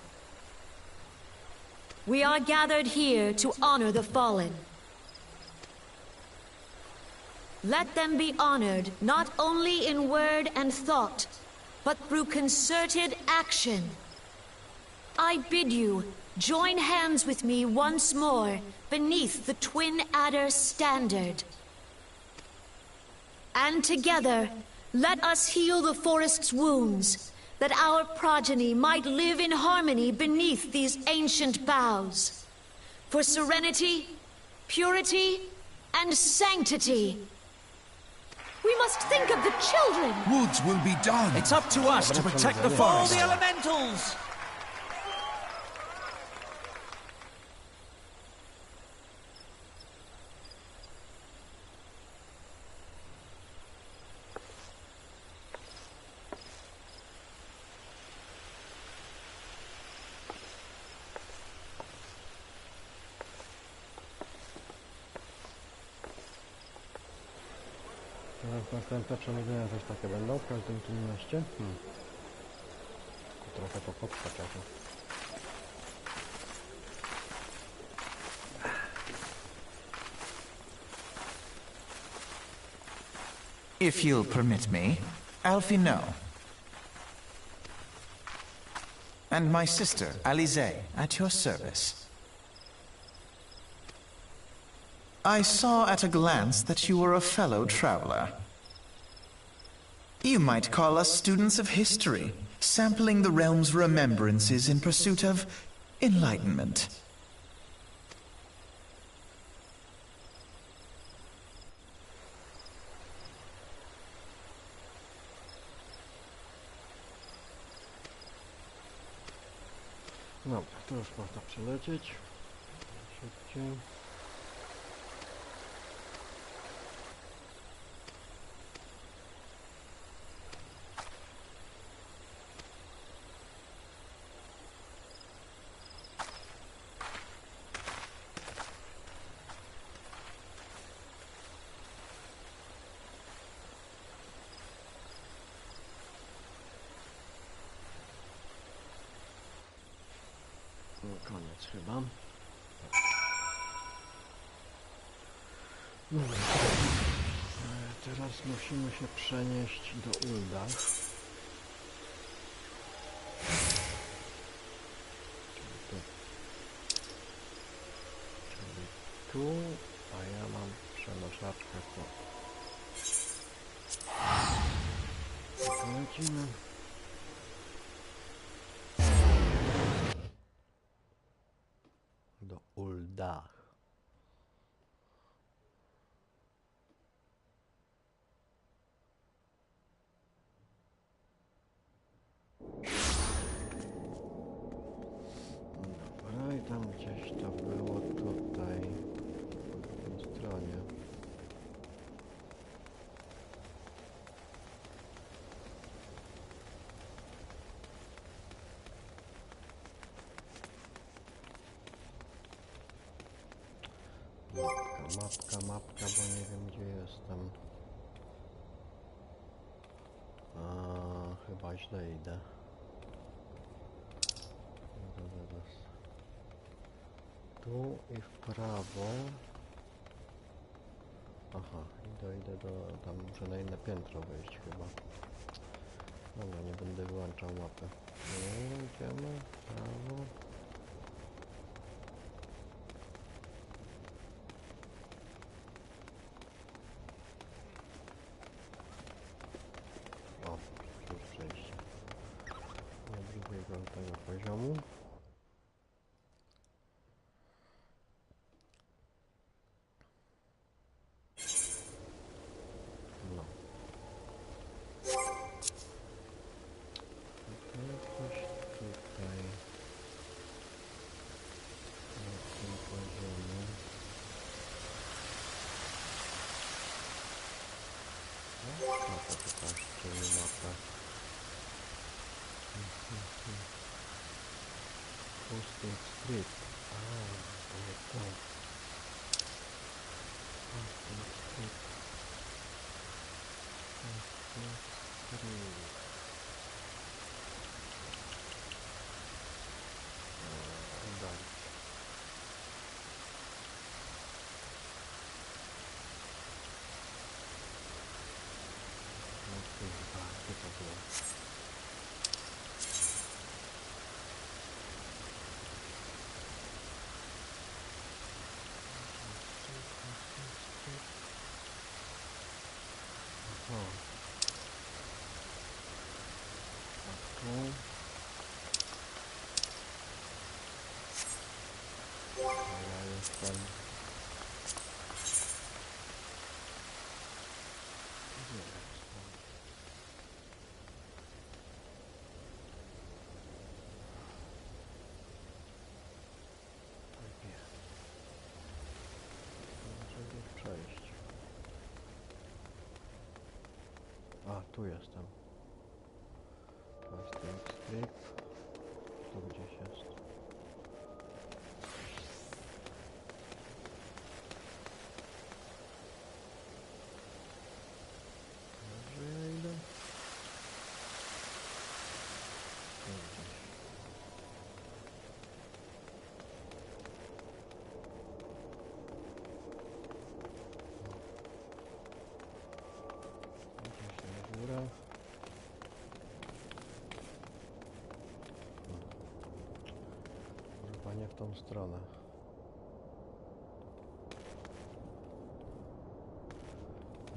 We are gathered here to honor the fallen. Let them be honored not only in word and thought, but through concerted action. I bid you join hands with me once more beneath the Twin Adder standard. And together, let us heal the forest's wounds, that our progeny might live in harmony beneath these ancient boughs. For serenity, purity, and sanctity. We must think of the children! Woods will be done. It's up to us to protect the All forest. the elementals! Teraz następne przemówienia też takie będą w każdym tym mieście. Trochę to potrwa czasu. If you'll permit me, Alfie no. And my sister, Alize, at your service. I saw at a glance that you were a fellow traveler. You might call us students of history, sampling the realm's remembrances in pursuit of enlightenment. No, to już można przelecieć. Szybciej. Koniec chyba. Dobra. Teraz musimy się przenieść do Ulda. Czyli tu, a ja mam przenoszaczkę tu. Lecimy. Do Ulda. Dobra, i tam gdzieś to było tutaj, po drugiej stronie. Mapka, bo nie wiem gdzie jestem. Chyba źle idę. Zaraz. Tu i w prawo. Aha, idę do... tam muszę na inne piętro wejść chyba. Dobra, nie będę wyłączał mapy. Idziemy w prawo. Tego poziomu. No. Jakoś tutaj na tym poziomie. Mapa pokażcie mi mapę. Posting Street. To jest to. Posting Street. Posting Street. Dalej. Gdzie to było? Ja jestem... Gdzie jestem? Nie. Muszę gdzieś przejść. A, tu jestem. Plastic strip. Tu gdzieś jest. Dobrze ja idę? Tu gdzieś. stronę.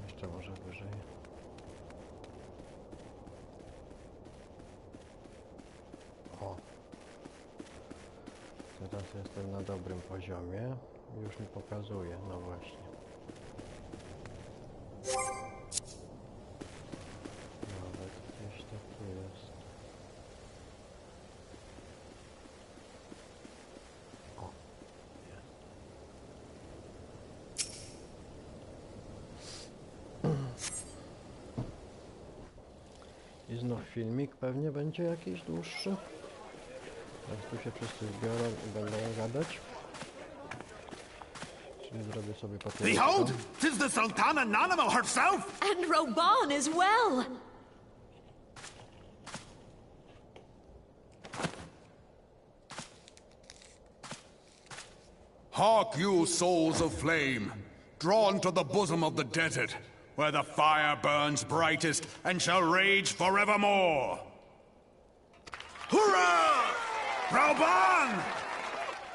Jeszcze może wyżej. O! Teraz jestem na dobrym poziomie. Już mi pokazuje, no właśnie. Nawet gdzieś to tu jest. O! Jest. I znów filmik pewnie będzie jakiś dłuższy. Teraz tu się wszyscy zbiorą i będą gadać. Czyli zrobię sobie papierka. Behold! 'Tis the Sultana Nanamo herself! And Roban as well! Hark you, souls of flame, drawn to the bosom of the desert, where the fire burns brightest and shall rage forevermore. Hurrah! Rauban!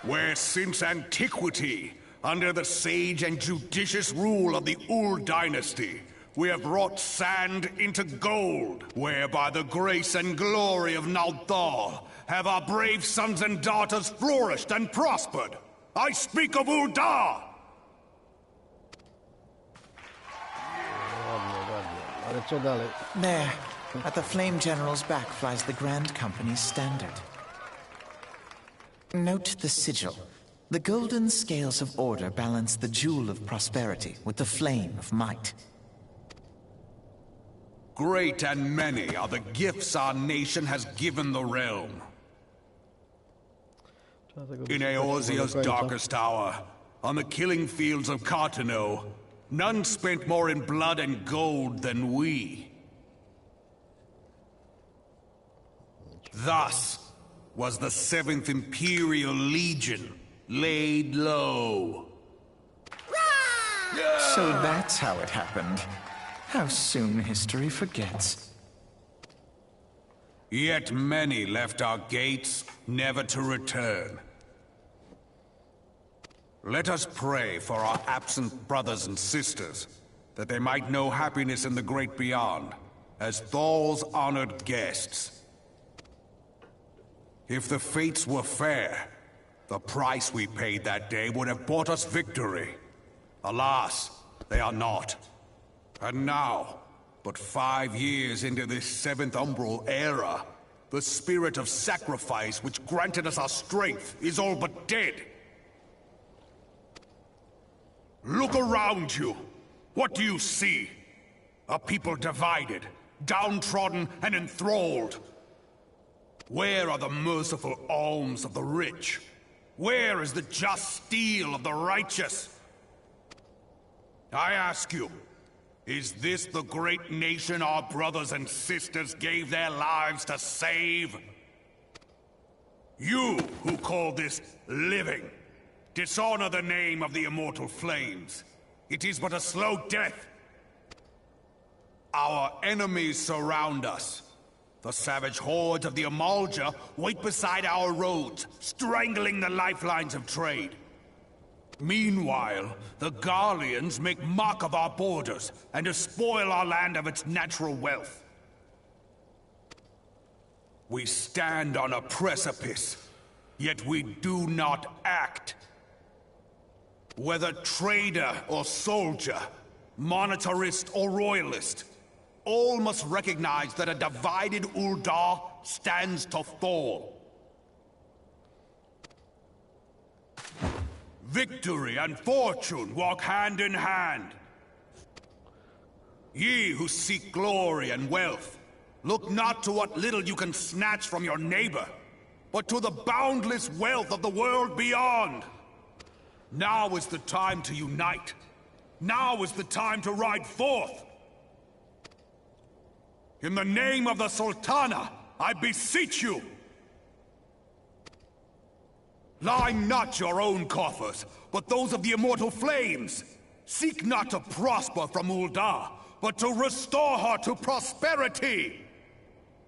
Where since antiquity, under the sage and judicious rule of the Ul dynasty, we have wrought sand into gold, where by the grace and glory of Naldal have our brave sons and daughters flourished and prospered. I speak of Ul'dah! Ładnie, ładnie. Ale co dalej? There, at the Flame General's back flies the Grand Company's standard. Note the sigil. The golden scales of order balance the jewel of prosperity with the flame of might. Great and many are the gifts our nation has given the realm. In Eorzea's darkest hour, on the killing fields of Cartano, none spent more in blood and gold than we. Thus was the 7th Imperial Legion laid low. So that's how it happened. How soon history forgets. Yet many left our gates, never to return. Let us pray for our absent brothers and sisters, that they might know happiness in the great beyond, as Thal's honored guests. If the fates were fair, the price we paid that day would have bought us victory. Alas, they are not. And now, but 5 years into this 7th Umbral era, the spirit of sacrifice which granted us our strength is all but dead. Look around you. What do you see? A people divided, downtrodden and enthralled. Where are the merciful alms of the rich? Where is the just steel of the righteous? I ask you, is this the great nation our brothers and sisters gave their lives to save? You who call this living, dishonor the name of the immortal flames. It is but a slow death. Our enemies surround us. The savage hordes of the Amalja wait beside our roads, strangling the lifelines of trade. Meanwhile, the Garleans make mock of our borders and despoil our land of its natural wealth. We stand on a precipice, yet we do not act. Whether trader or soldier, monetarist or royalist, all must recognize that a divided Ul'dah stands to fall. Victory and fortune walk hand in hand. Ye who seek glory and wealth, look not to what little you can snatch from your neighbor, but to the boundless wealth of the world beyond. Now is the time to unite. Now is the time to ride forth. In the name of the Sultana, I beseech you! Line not your own coffers, but those of the immortal flames. Seek not to prosper from Ul'dah, but to restore her to prosperity.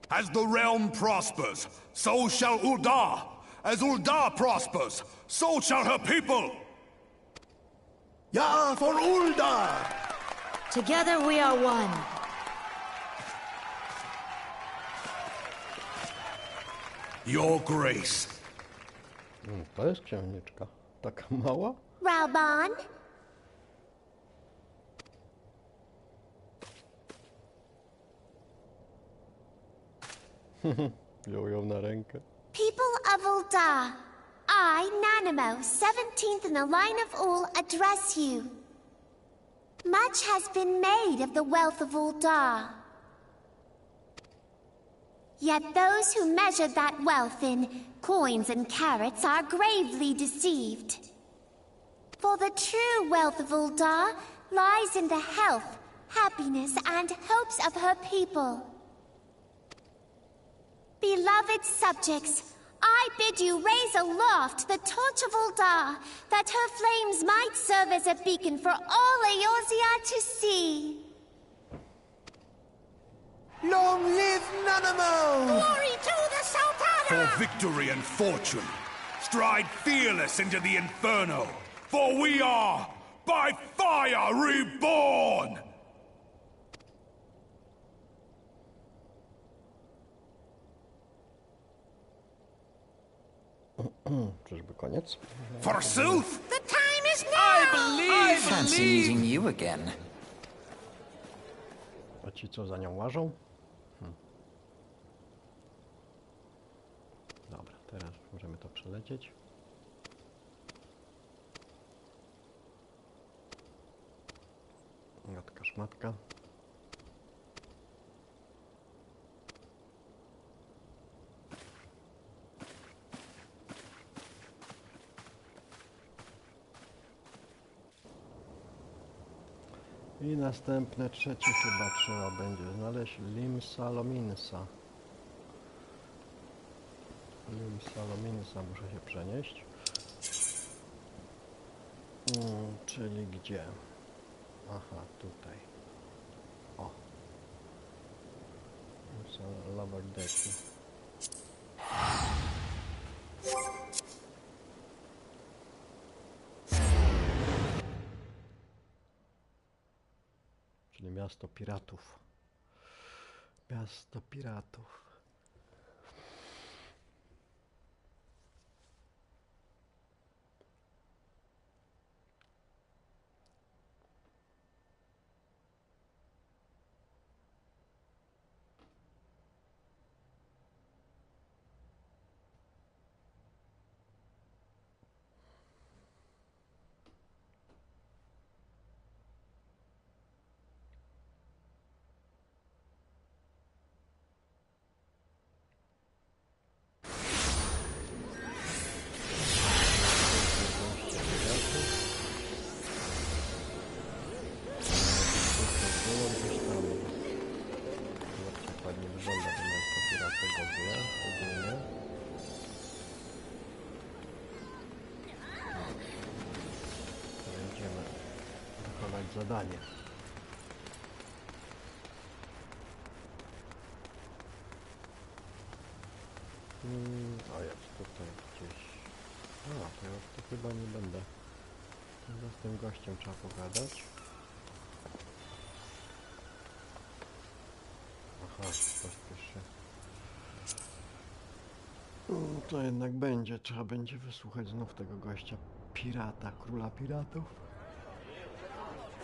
As the realm prospers, so shall Ul'dah, As Ul'dah prospers, so shall her people! Ja, for Ul'dah! Together we are one. Your grace. To jest księżniczka. Taka mała? Rauban? Wziął ją na rękę. People of Ul'dah, I, Nanamo, 17th in the line of Ul, address you. Much has been made of the wealth of Ul'dah. Yet those who measure that wealth in coins and carats are gravely deceived. For the true wealth of Ul'dah lies in the health, happiness, and hopes of her people. Beloved subjects, I bid you raise aloft the torch of Ul'dah, that her flames might serve as a beacon for all Eorzea to see. Long live Nanamo! Glory to the Sultana! For victory and fortune, stride fearless into the Inferno, for we are, by fire, reborn! Czyżby koniec? Forsooth! The time is now! I fancy meeting you again. A ci co za nią łażą? Dobra, teraz możemy to przelecieć. Matka szmatka. I następne, trzecie chyba trzeba będzie znaleźć Limsa Lominsa. Limsa Lominsa muszę się przenieść. Czyli gdzie? Aha, tutaj. O. Limsa Lawardeki. Czyli miasto piratów. Miasto piratów. Zadanie. A jest tutaj gdzieś. A, to ja to chyba nie będę. To z tym gościem trzeba pogadać. Aha, pośpiesz się. To jednak będzie. Trzeba będzie wysłuchać znów tego gościa. Pirata, króla piratów.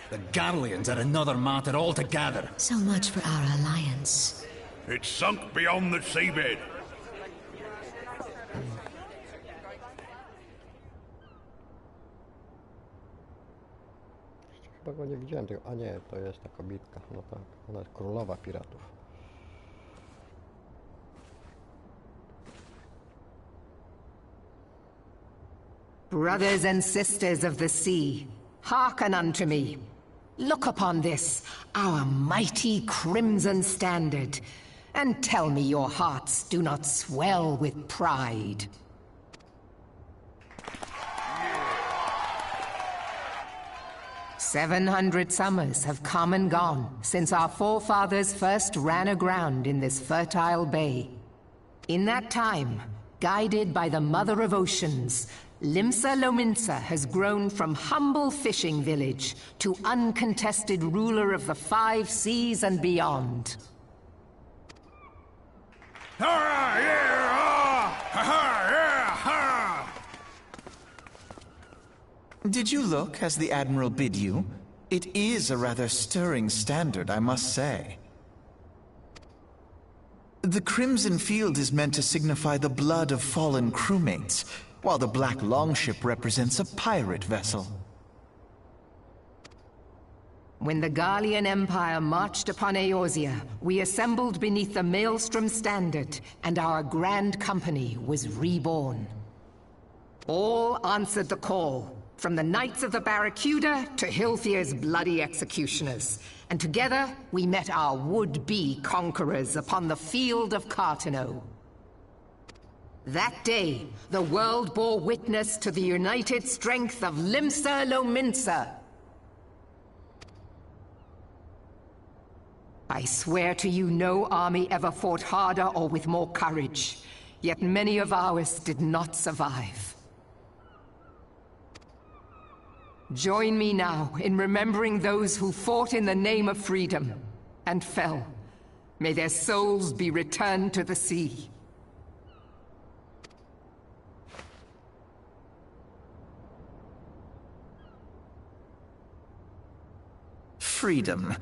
The Garleans are another matter altogether. So much for our alliance. It's sunk beyond the seabed. Chyba go nie widziałem tego. A nie, to jest ta kobitka. No tak, ona jest królowa piratów. Brothers and sisters of the sea, hearken unto me. Look upon this, our mighty crimson standard, and tell me your hearts do not swell with pride. "700 summers have come and gone since our forefathers first ran aground in this fertile bay. In that time, Guided by the Mother of Oceans, Limsa Lominsa has grown from humble fishing village to uncontested ruler of the 5 seas and beyond. Did you look as the Admiral bid you? It is a rather stirring standard, I must say. The Crimson Field is meant to signify the blood of fallen crewmates, while the Black Longship represents a pirate vessel. When the Garlean Empire marched upon Eorzea, we assembled beneath the Maelstrom Standard, and our Grand Company was reborn. All answered the call, from the Knights of the Barracuda to Hilfir's bloody executioners. And together, we met our would-be conquerors upon the field of Cartano. That day, the world bore witness to the united strength of Limsa Lominsa. I swear to you, no army ever fought harder or with more courage. Yet many of ours did not survive. Join me now in remembering those who fought in the name of freedom and fell. May their souls be returned to the sea. Freedom.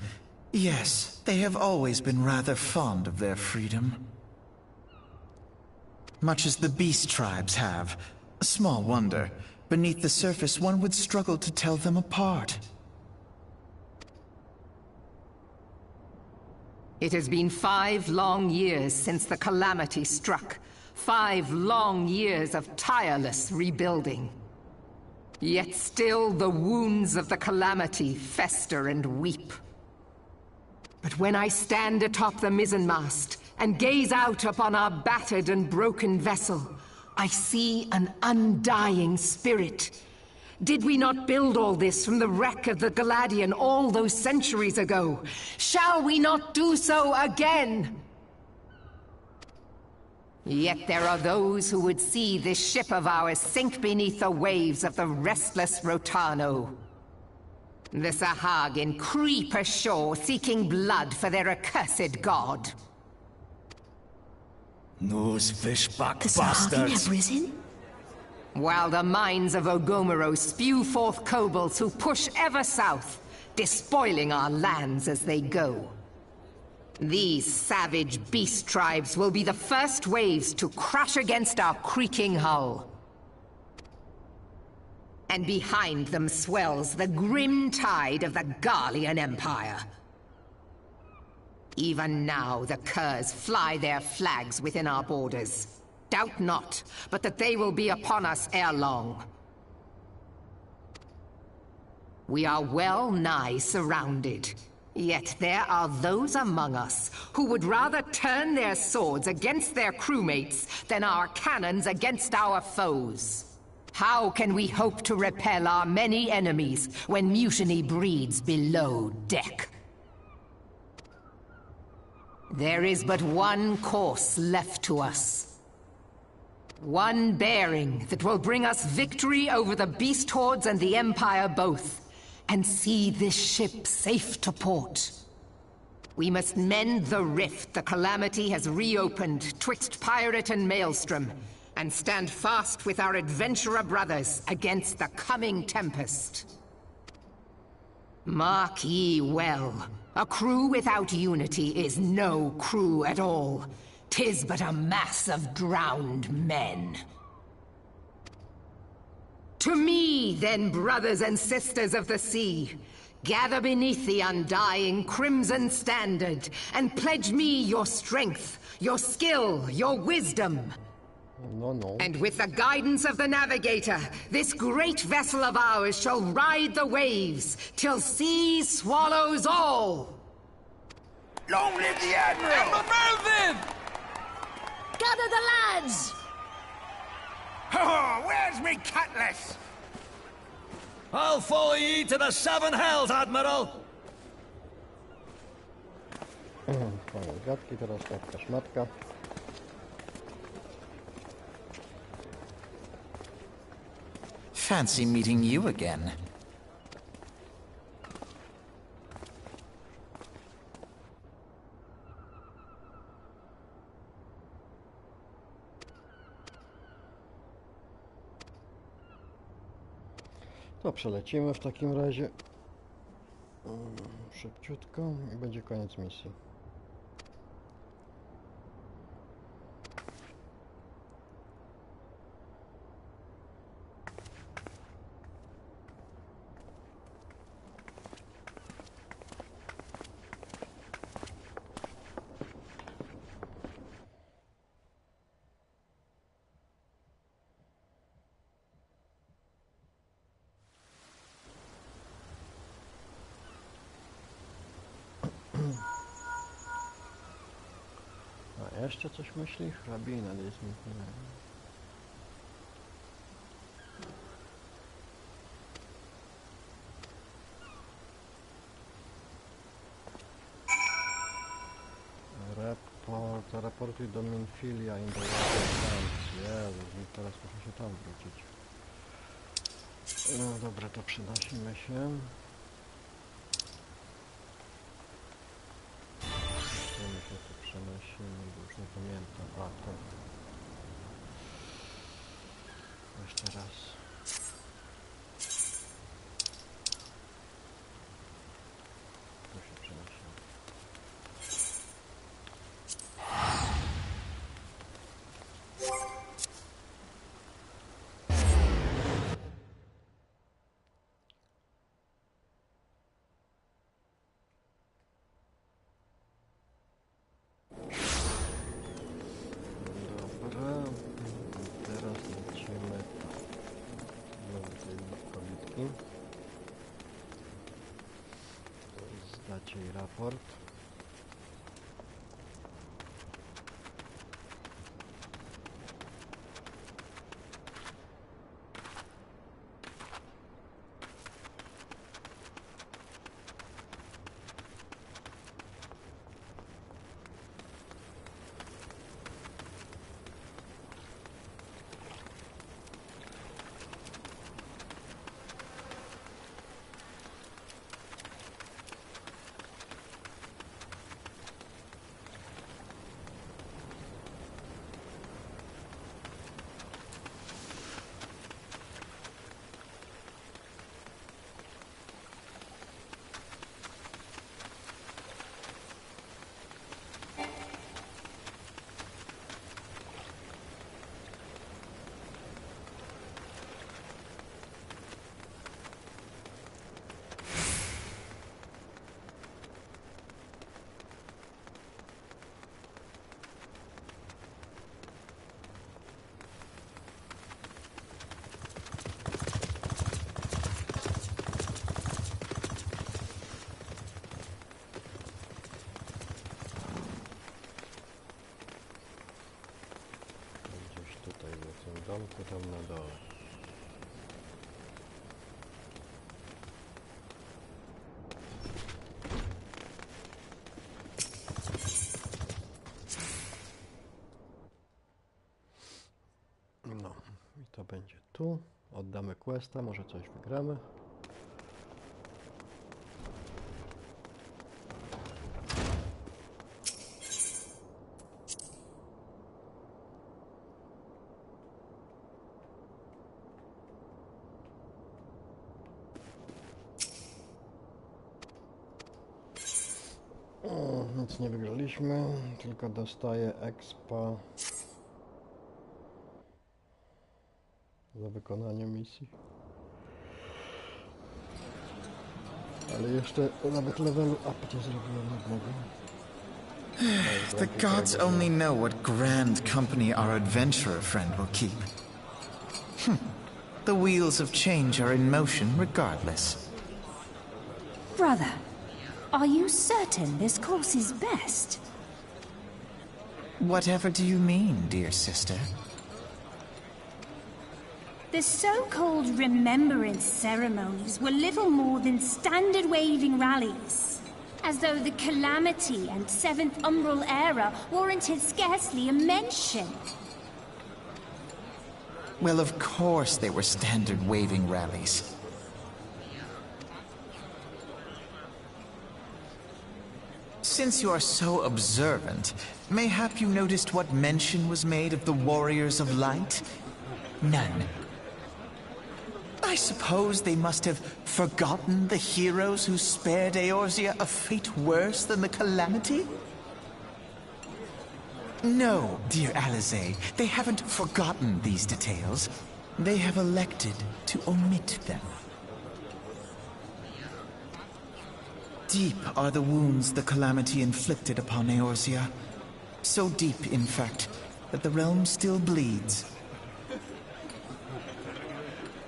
Yes, they have always been rather fond of their freedom. Much as the beast tribes have. Small wonder. Beneath the surface, one would struggle to tell them apart. It has been 5 long years since the calamity struck. 5 long years of tireless rebuilding. Yet still the wounds of the calamity fester and weep. But when I stand atop the mizzenmast and gaze out upon our battered and broken vessel, I see an undying spirit. Did we not build all this from the wreck of the Galadian all those centuries ago? Shall we not do so again? Yet there are those who would see this ship of ours sink beneath the waves of the restless Rotano. The Sahagin creep ashore seeking blood for their accursed god. Those fishback The Sahagin bastards! have risen? While the mines of Ogomoro spew forth kobolds who push ever south, despoiling our lands as they go. These savage beast tribes will be the first waves to crash against our creaking hull. And behind them swells the grim tide of the Garlean Empire. Even now the curs fly their flags within our borders. Doubt not, but that they will be upon us ere long. We are well nigh surrounded. Yet there are those among us who would rather turn their swords against their crewmates than our cannons against our foes. How can we hope to repel our many enemies when mutiny breeds below deck? There is but one course left to us. One bearing that will bring us victory over the beast hordes and the Empire both, and see this ship safe to port. We must mend the rift the Calamity has reopened twixt Pirate and Maelstrom, and stand fast with our adventurer brothers against the coming tempest. Mark ye well, a crew without unity is no crew at all. 'Tis but a mass of drowned men. To me, then, brothers and sisters of the sea, gather beneath the undying crimson standard, and pledge me your strength, your skill, your wisdom. No. And with the guidance of the navigator, this great vessel of ours shall ride the waves, till sea swallows all! Long live the Admiral! Merlin! Gather the lads! Oh, where's me cutlass? I'll follow ye to the 7 hells, Admiral! Fajne gadki, teraz matka szmatka. Fancy meeting you again. To przelecimy w takim razie szybciutko i będzie koniec misji. A jeszcze coś myśli? Hrabina jest mi. Raportuj do Minfilia in the Jezus, teraz muszę się tam wrócić. No dobra, to przenosimy się. My się tu przenosimy, bo już nie pamiętam. A, to. Jeszcze raz. Tu się przenosimy. Zdać jej raport. Domku tam na dole. No i to będzie tu. Oddamy questa, może coś wygramy. Nic nie wygraliśmy, tylko dostaję expa za wykonanie misji. Ale jeszcze nawet levelu up nie zrobiłem jednego. The gods only know what grand company our adventurer friend will keep. The wheels of change are in motion regardless. Brother, are you certain this course is best? Whatever do you mean, dear sister? The so-called remembrance ceremonies were little more than standard waving rallies. As though the Calamity and Seventh Umbral era warranted scarcely a mention. Well, of course they were standard waving rallies. Since you are so observant, mayhap you noticed what mention was made of the Warriors of Light? None. I suppose they must have forgotten the heroes who spared Eorzea a fate worse than the Calamity? No, dear Alisaie, they haven't forgotten these details. They have elected to omit them. Deep are the wounds the Calamity inflicted upon Eorzea. So deep, in fact, that the realm still bleeds.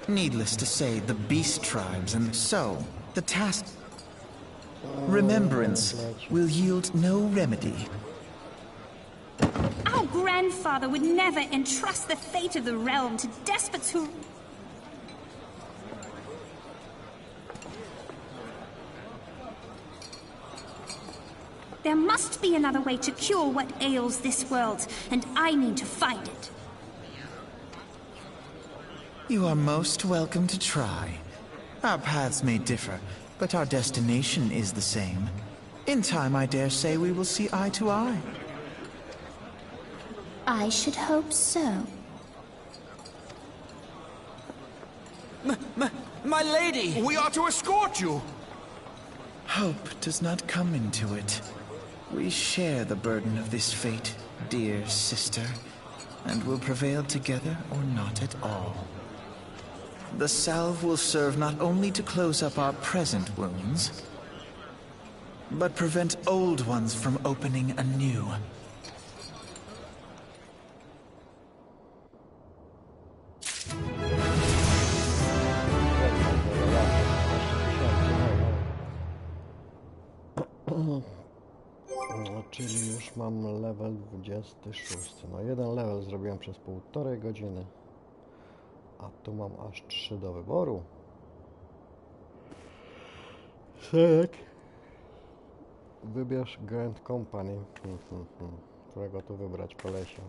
Needless to say, the beast tribes and so, the task... Remembrance will yield no remedy. Our grandfather would never entrust the fate of the realm to despots who... There must be another way to cure what ails this world, and I mean to find it. You are most welcome to try. Our paths may differ, but our destination is the same. In time, I dare say we will see eye to eye. I should hope so. My lady! We are to escort you! Hope does not come into it. We share the burden of this fate, dear sister, and will prevail together or not at all. The salve will serve not only to close up our present wounds, but prevent old ones from opening anew. No, czyli już mam level 26. No, jeden level zrobiłem przez 1,5 godziny. A tu mam aż 3 do wyboru. Tak. Wybierz Grand Company. Którego tu wybrać po lesie?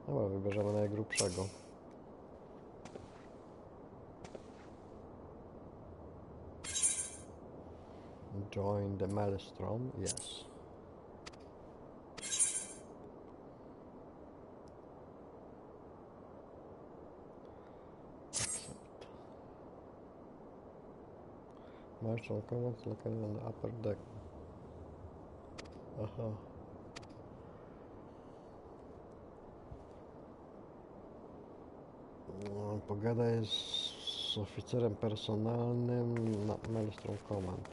Dobra, wybierzemy najgrubszego. Join the Maelstrom, yes. Accept. Maelstrom commands located on the upper deck. Aha. No, pogadaj z oficerem personalnym na Maelstrom Command.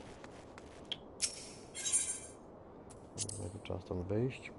Czas stąd wyjść.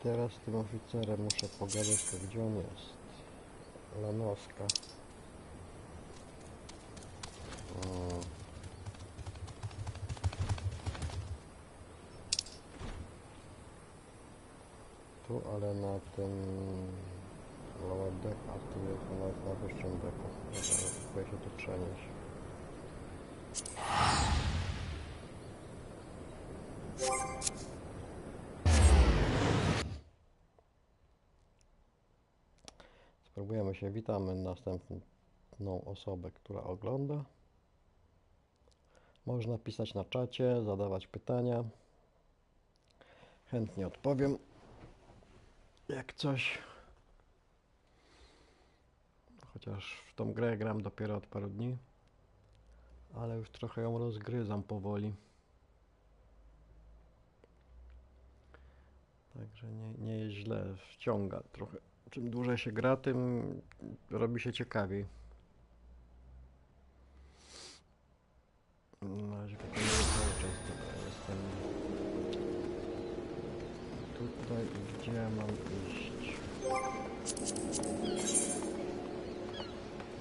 Teraz z tym oficerem muszę pogadać, to gdzie on jest? Lanoska. Tu, ale na tym lower deck, a tu jest na wyższym decku. Dobra, spróbuję się tu przenieść. Spróbujemy się, witamy następną osobę, która ogląda. Można pisać na czacie, zadawać pytania. Chętnie odpowiem, jak coś. Chociaż w tą grę gram dopiero od paru dni, ale już trochę ją rozgryzam powoli. Także nie jest źle, wciąga trochę. Czym dłużej się gra, tym robi się ciekawiej. Na razie wykonuję cały czas, dobra, jestem tutaj i Gdzie mam iść?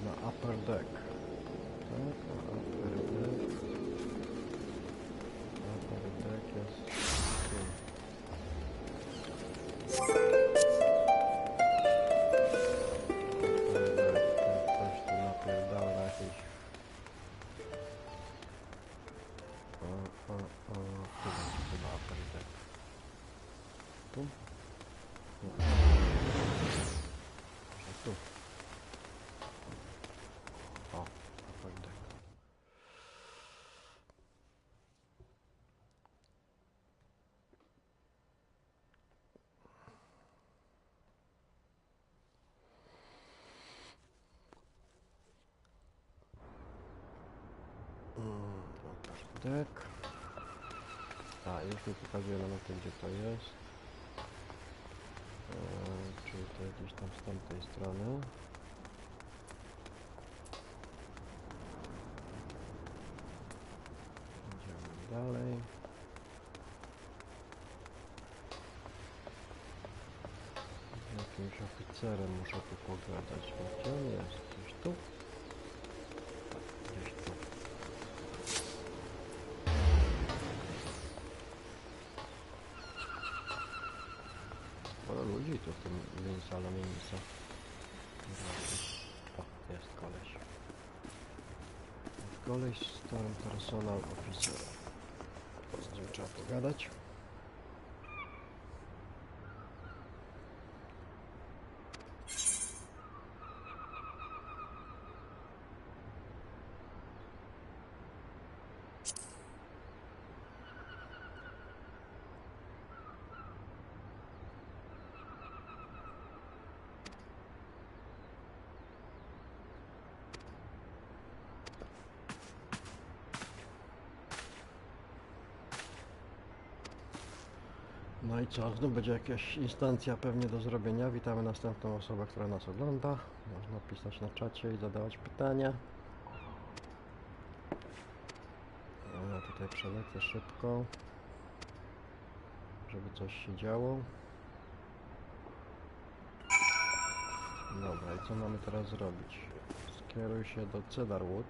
Na upper deck. Tak, na upper deck. Upper deck jest tu. Upper deck, ktoś tu napierdala jakieś... Tu będzie chyba upper deck. Tu? Nie. Może tu. O, upper deck. Upper deck. A, już mi pokazuje na mapie, gdzie to jest. Czyli to gdzieś tam z tamtej strony. Idziemy dalej. Z jakimś oficerem muszę tu pogadać. Gdzie on jest? Gdzieś tu? Gdzieś tu. Sporo ludzi tu w tym saloninie. O, jest koleś. Koleś Storm Personal Officer. Z nim trzeba pogadać. No i co? Znów będzie jakaś instancja pewnie do zrobienia. Witamy następną osobę, która nas ogląda. Można pisać na czacie i zadawać pytania. Ja tutaj przelecę szybko, żeby coś się działo. Dobra, i co mamy teraz zrobić? Skieruj się do Cedarwood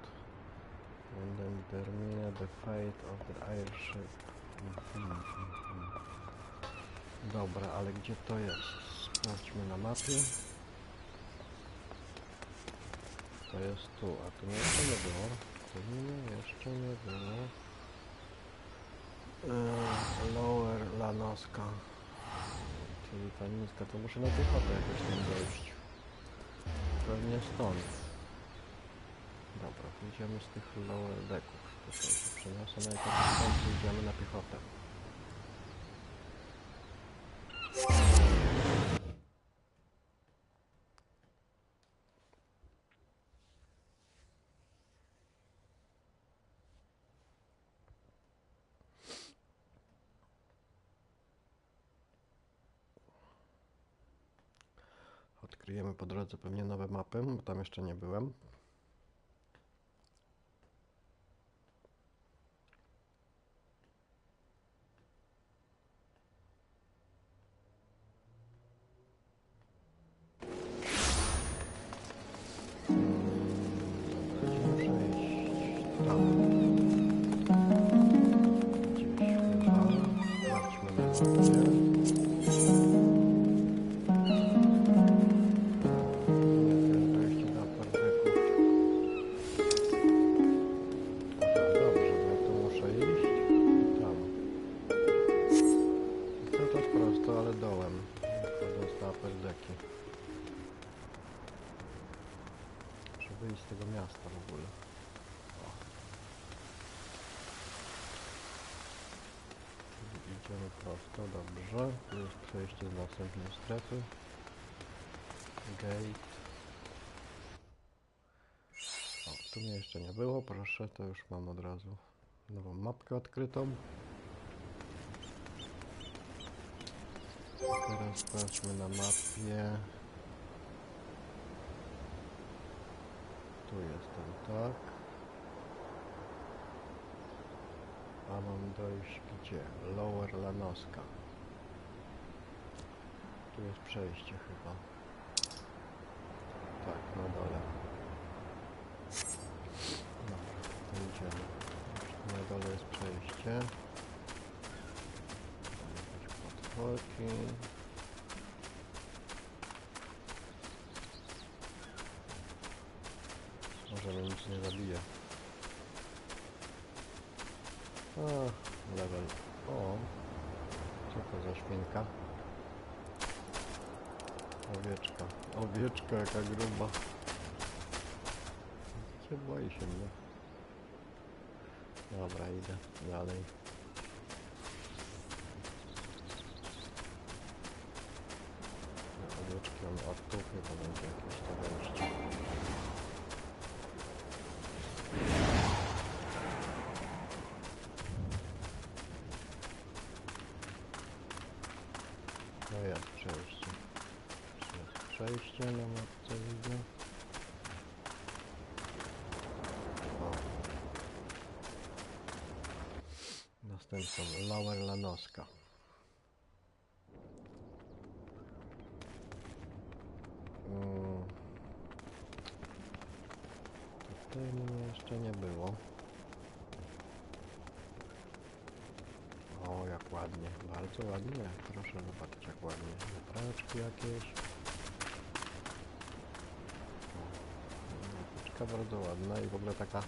and then determine the fate of the airship. Dobra, ale gdzie to jest? Sprawdźmy na mapie. To jest tu, a tu jeszcze nie było. Tu jeszcze nie było. Lower Lanoska. Czyli ta niska, to muszę na piechotę jakoś tam dojść. Pewnie stąd. Dobra, pójdziemy z tych lower decków. Tutaj się przeniosę na jakąś stąd i idziemy na piechotę. Odkryjemy po drodze pewnie nowe mapy, bo tam jeszcze nie byłem. Wyjść z tego miasta w ogóle. O. Idziemy prosto, dobrze. Tu jest przejście do następnej strefy. Gate. O, tu mnie jeszcze nie było, proszę, to już mam od razu nową mapkę odkrytą. Teraz sprawdźmy na mapie. Tu jestem, tak. A mam dojść gdzie? Lower Lanoska. Tu jest przejście chyba. Tak, na dole. Dobra, to idziemy. Na dole jest przejście. Jakieś potworki. Może mnie nic nie zabije. O, level. O, co to za świnka? Owieczka. Owieczka jaka gruba. Nie boi się mnie. Dobra, idę dalej. Owieczki on od tu chyba będzie jakieś to wejście. No jest przejście. Jest przejście na mapce widzę. O. Następną Lower Lanoska. Tutaj mnie jeszcze nie było. O, jak ładnie, bardzo ładnie. Proszę zobaczyć, jak ładnie. Wiatraczki jakieś. Wiatraczka bardzo ładna i w ogóle taka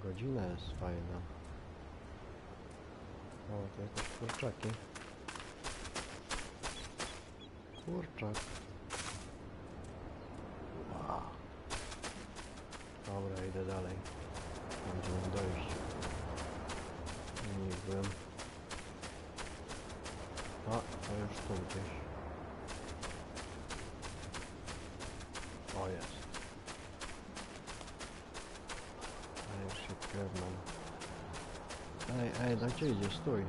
godzina jest fajna. O, to jakieś kurczaki. Kurczak. Wow. Dobra, idę dalej. Będziemy dojść. Nie byłem. A, to już tu gdzieś. O, jest. A już się krewną. Ej, no gdzie idzie? Stój.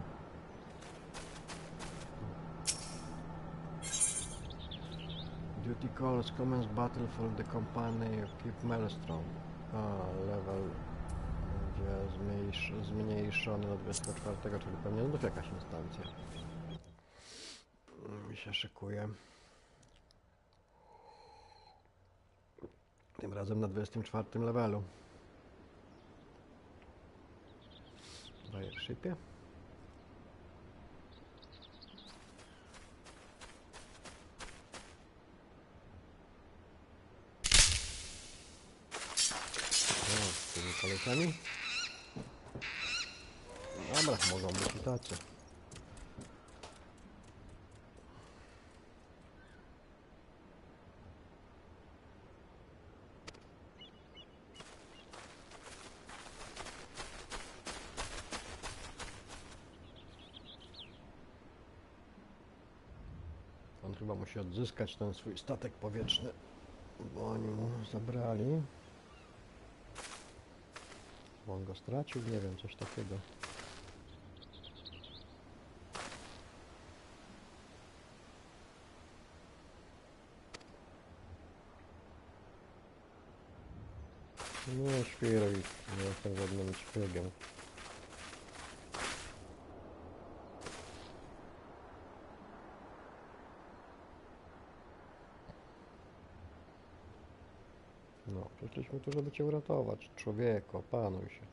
Duty calls, commence battle for the company, keep Maelstrom. A, level będzie zmniejszony do 24, czyli pewnie znów jakaś instancja. Mi się szykuje. Tym razem na 24 levelu. W airshipie. Z tymi koleżami. Dobra, mogą być i tacy. On chyba musi odzyskać ten swój statek powietrzny, bo oni mu zabrali. Bo on go stracił? Nie wiem, coś takiego. Nie świruj, nie jestem żadnym szpiegiem. No, przyszliśmy tu, żeby cię uratować. Człowieku, opanuj się.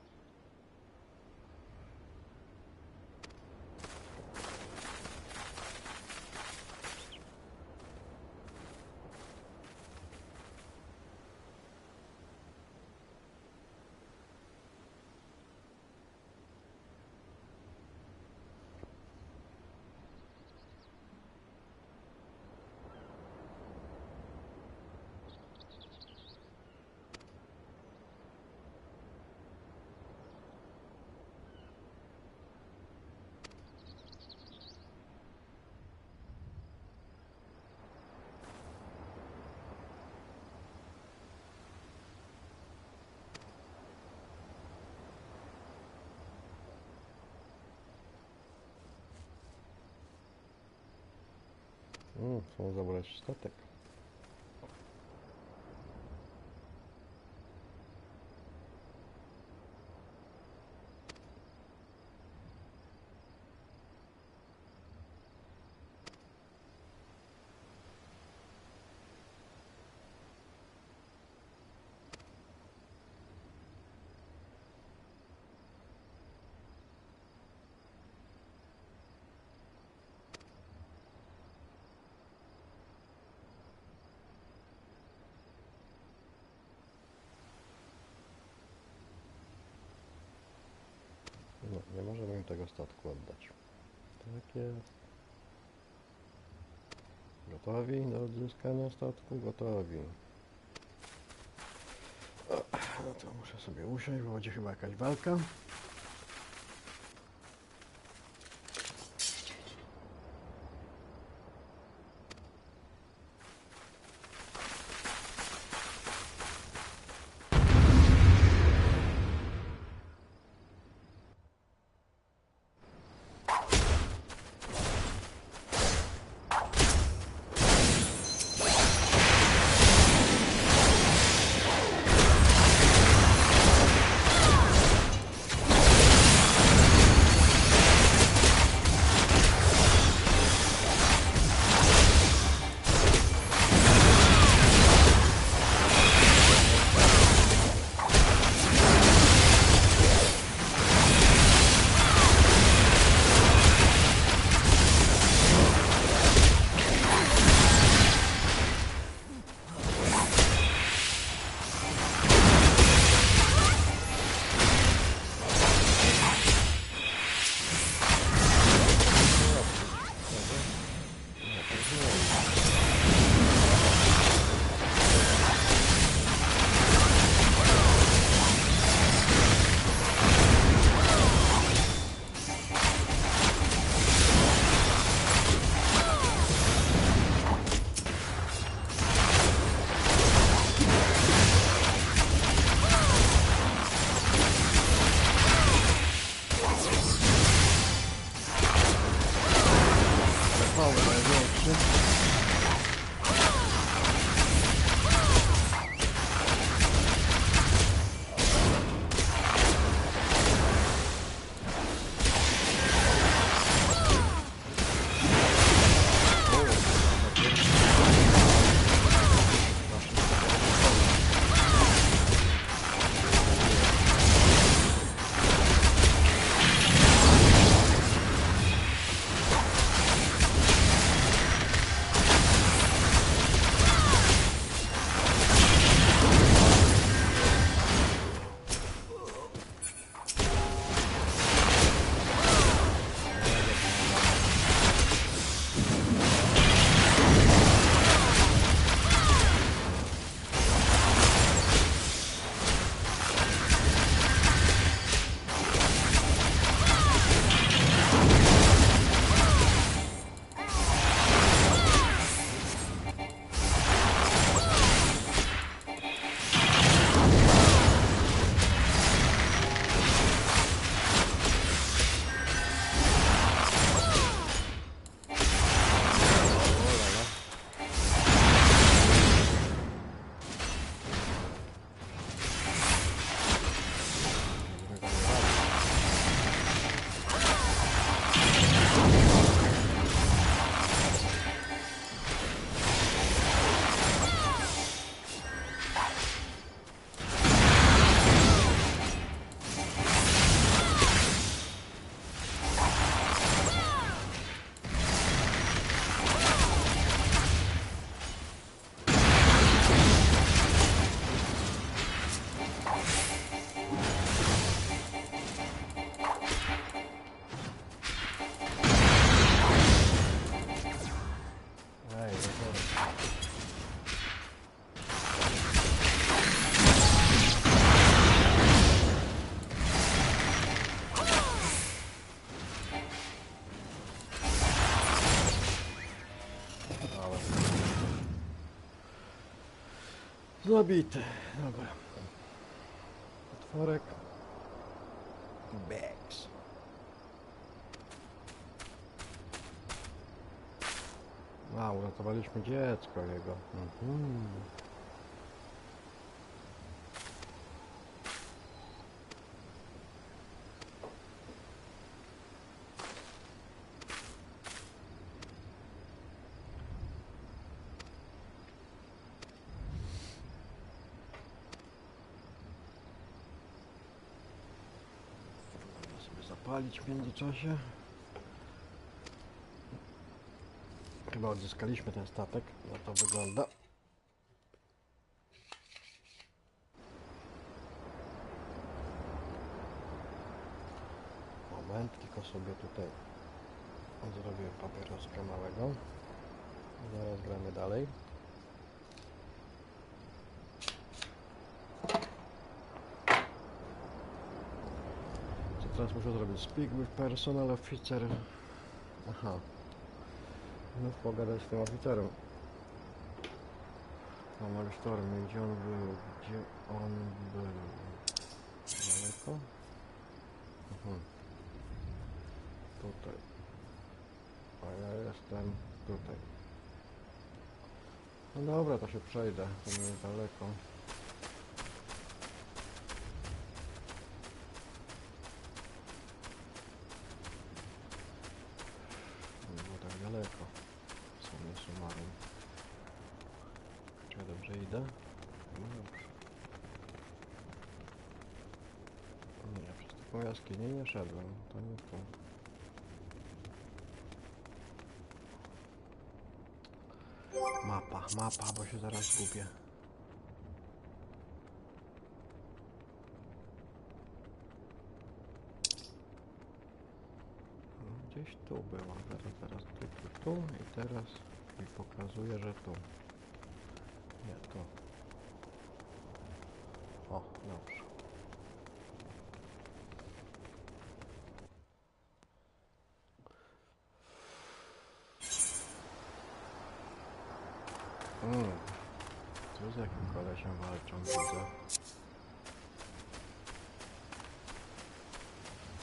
Chcą zabrać statek. Nie możemy im tego statku oddać. Tak jest. Gotowi do odzyskania statku? Gotowi. O, no to muszę sobie usiąść, bo będzie chyba jakaś walka. Zabity. Dobra. Potworek. Bags. A, uratowaliśmy dziecko jego. Zapalić w międzyczasie. Chyba odzyskaliśmy ten statek, na to wygląda. Moment, tylko sobie tutaj zrobię papieroska małego. Zaraz gramy dalej. Co teraz muszę zrobić? Speak with personal officer. Aha. No pogadać z tym oficerem. Mam Stormy, gdzie on był? Gdzie on był? Daleko? Tutaj. A ja jestem tutaj. No dobra, to się przejdę. To nie jest daleko. Nie było tak daleko. Sumie summarum. Czy ja dobrze idę? No dobrze. Nie, przez taką jaskinię nie szedłem. To nie tu. Mapa, bo się zaraz zgubię. Gdzieś tu była, zaraz, tu i teraz mi pokazuje, że tu. Nie, tu. O, dobrze. Tu z jakim kolesiem walczą, widzę.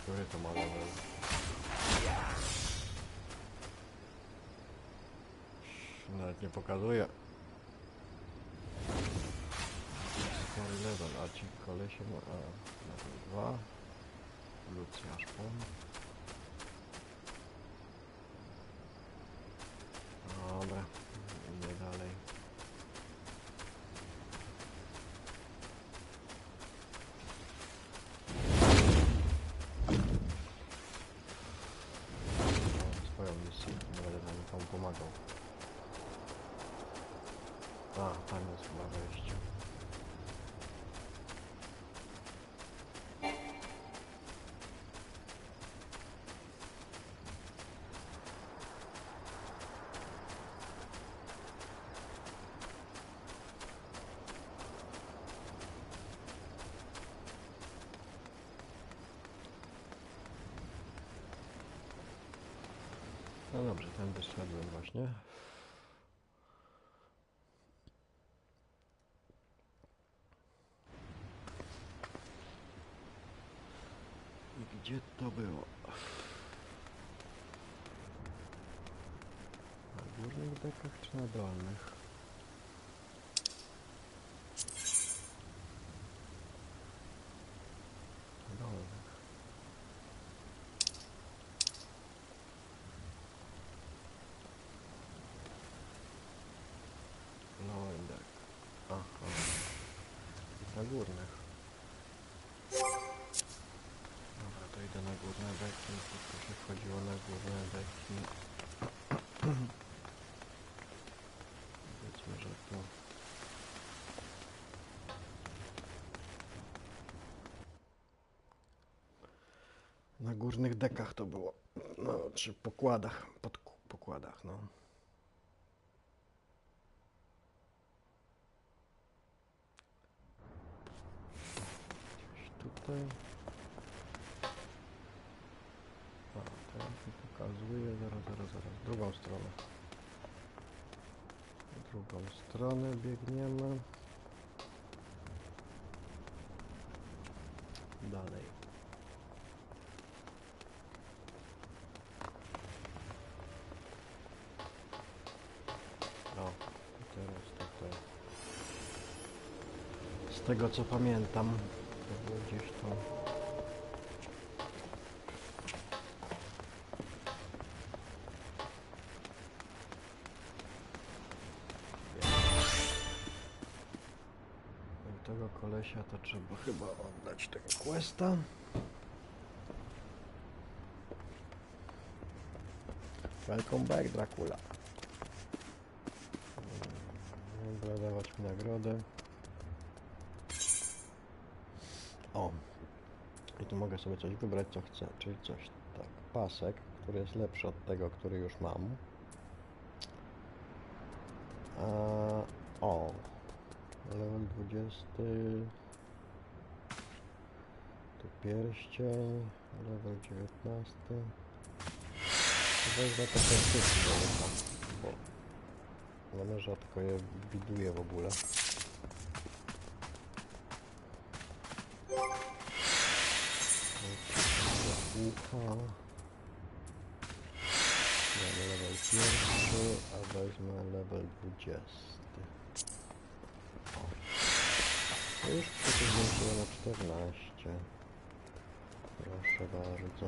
Który to ma level? Nawet nie pokazuje. Story level, a ci kolesie ma level 2. Lucjasz pom. Dobra, idę dalej. Swoją misję, nie będę nam nikomu pomagał. A, tam jest chyba wejście. No dobrze, ten wyszedłem właśnie. I gdzie to było? Na górnych dekach czy na dolnych? Na dolnych. Lower deck. Aha. Na górnych. Dobra, to idę na górne deki, tylko się wchodziło na górne deki. Powiedzmy, że tu. Na górnych dekach to było. No, czy pokładach, pokładach, no. Gdzieś tutaj. A, teraz mi pokazuje, zaraz, drugą stronę. W drugą stronę biegniemy. Dalej. O, i teraz tutaj. Z tego co pamiętam, to było gdzieś tu. Tego kolesia to trzeba chyba oddać tego questa. Welcome back, Dracula. Dobra, dawać mi nagrodę. O, I tu mogę sobie coś wybrać, co chcę, czyli coś tak, pasek, który jest lepszy od tego, który już mam. O, level 20, tu pierścień, level 19. Wezmę to wszystko, bo one rzadko je widuję w ogóle. Ucha. Mamy level 1, a weźmę level 20. To już przecież zwiększyło na 14. Proszę bardzo.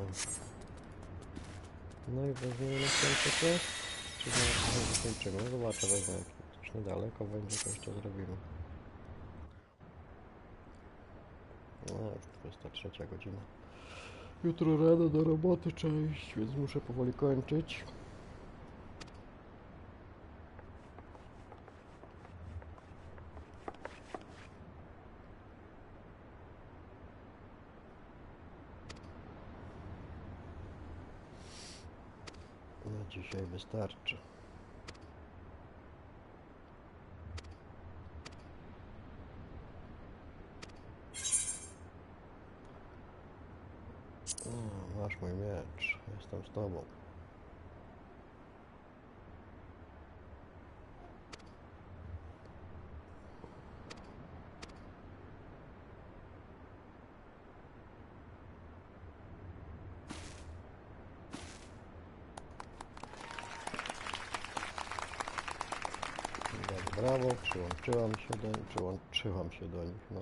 No i weźmiemy następny quest. Czy zaraz zakończymy? No zobaczę, wezmę coś niedaleko będzie, to jeszcze zrobimy. No już 23 godzina. Jutro rano do roboty część, więc muszę powoli kończyć. Na dzisiaj wystarczy. O, masz mój miecz, jestem z tobą. Brawo, przyłączyłam się do nich, no.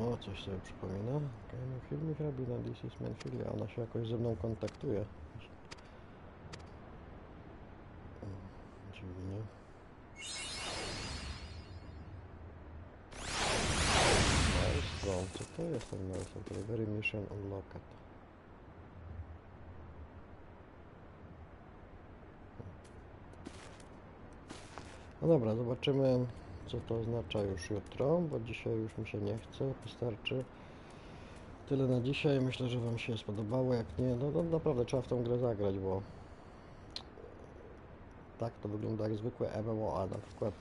O, coś sobie przypomina. Game filmy hrabina, this is Manfilia. Ona się jakoś ze mną kontaktuje. Dziwnie. Milestone, co to jest ten milestone? To jest very mission unlocked. No dobra, zobaczymy, co to oznacza już jutro, bo dzisiaj już mi się nie chce, wystarczy. Tyle na dzisiaj, myślę, że wam się spodobało, jak nie, no naprawdę trzeba w tą grę zagrać, bo tak to wygląda jak zwykłe MMO, a na przykład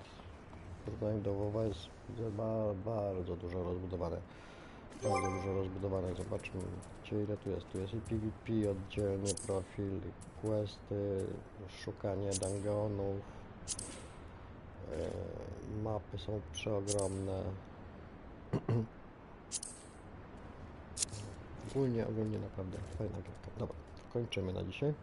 w porównaniu do WoWa jest bardzo dużo rozbudowane. Bardzo dużo rozbudowane, zobaczmy, ile tu jest i PvP, oddzielny profil, questy, szukanie dungeonów. Mapy są przeogromne. Ogólnie naprawdę fajna gierka. Dobra, kończymy na dzisiaj.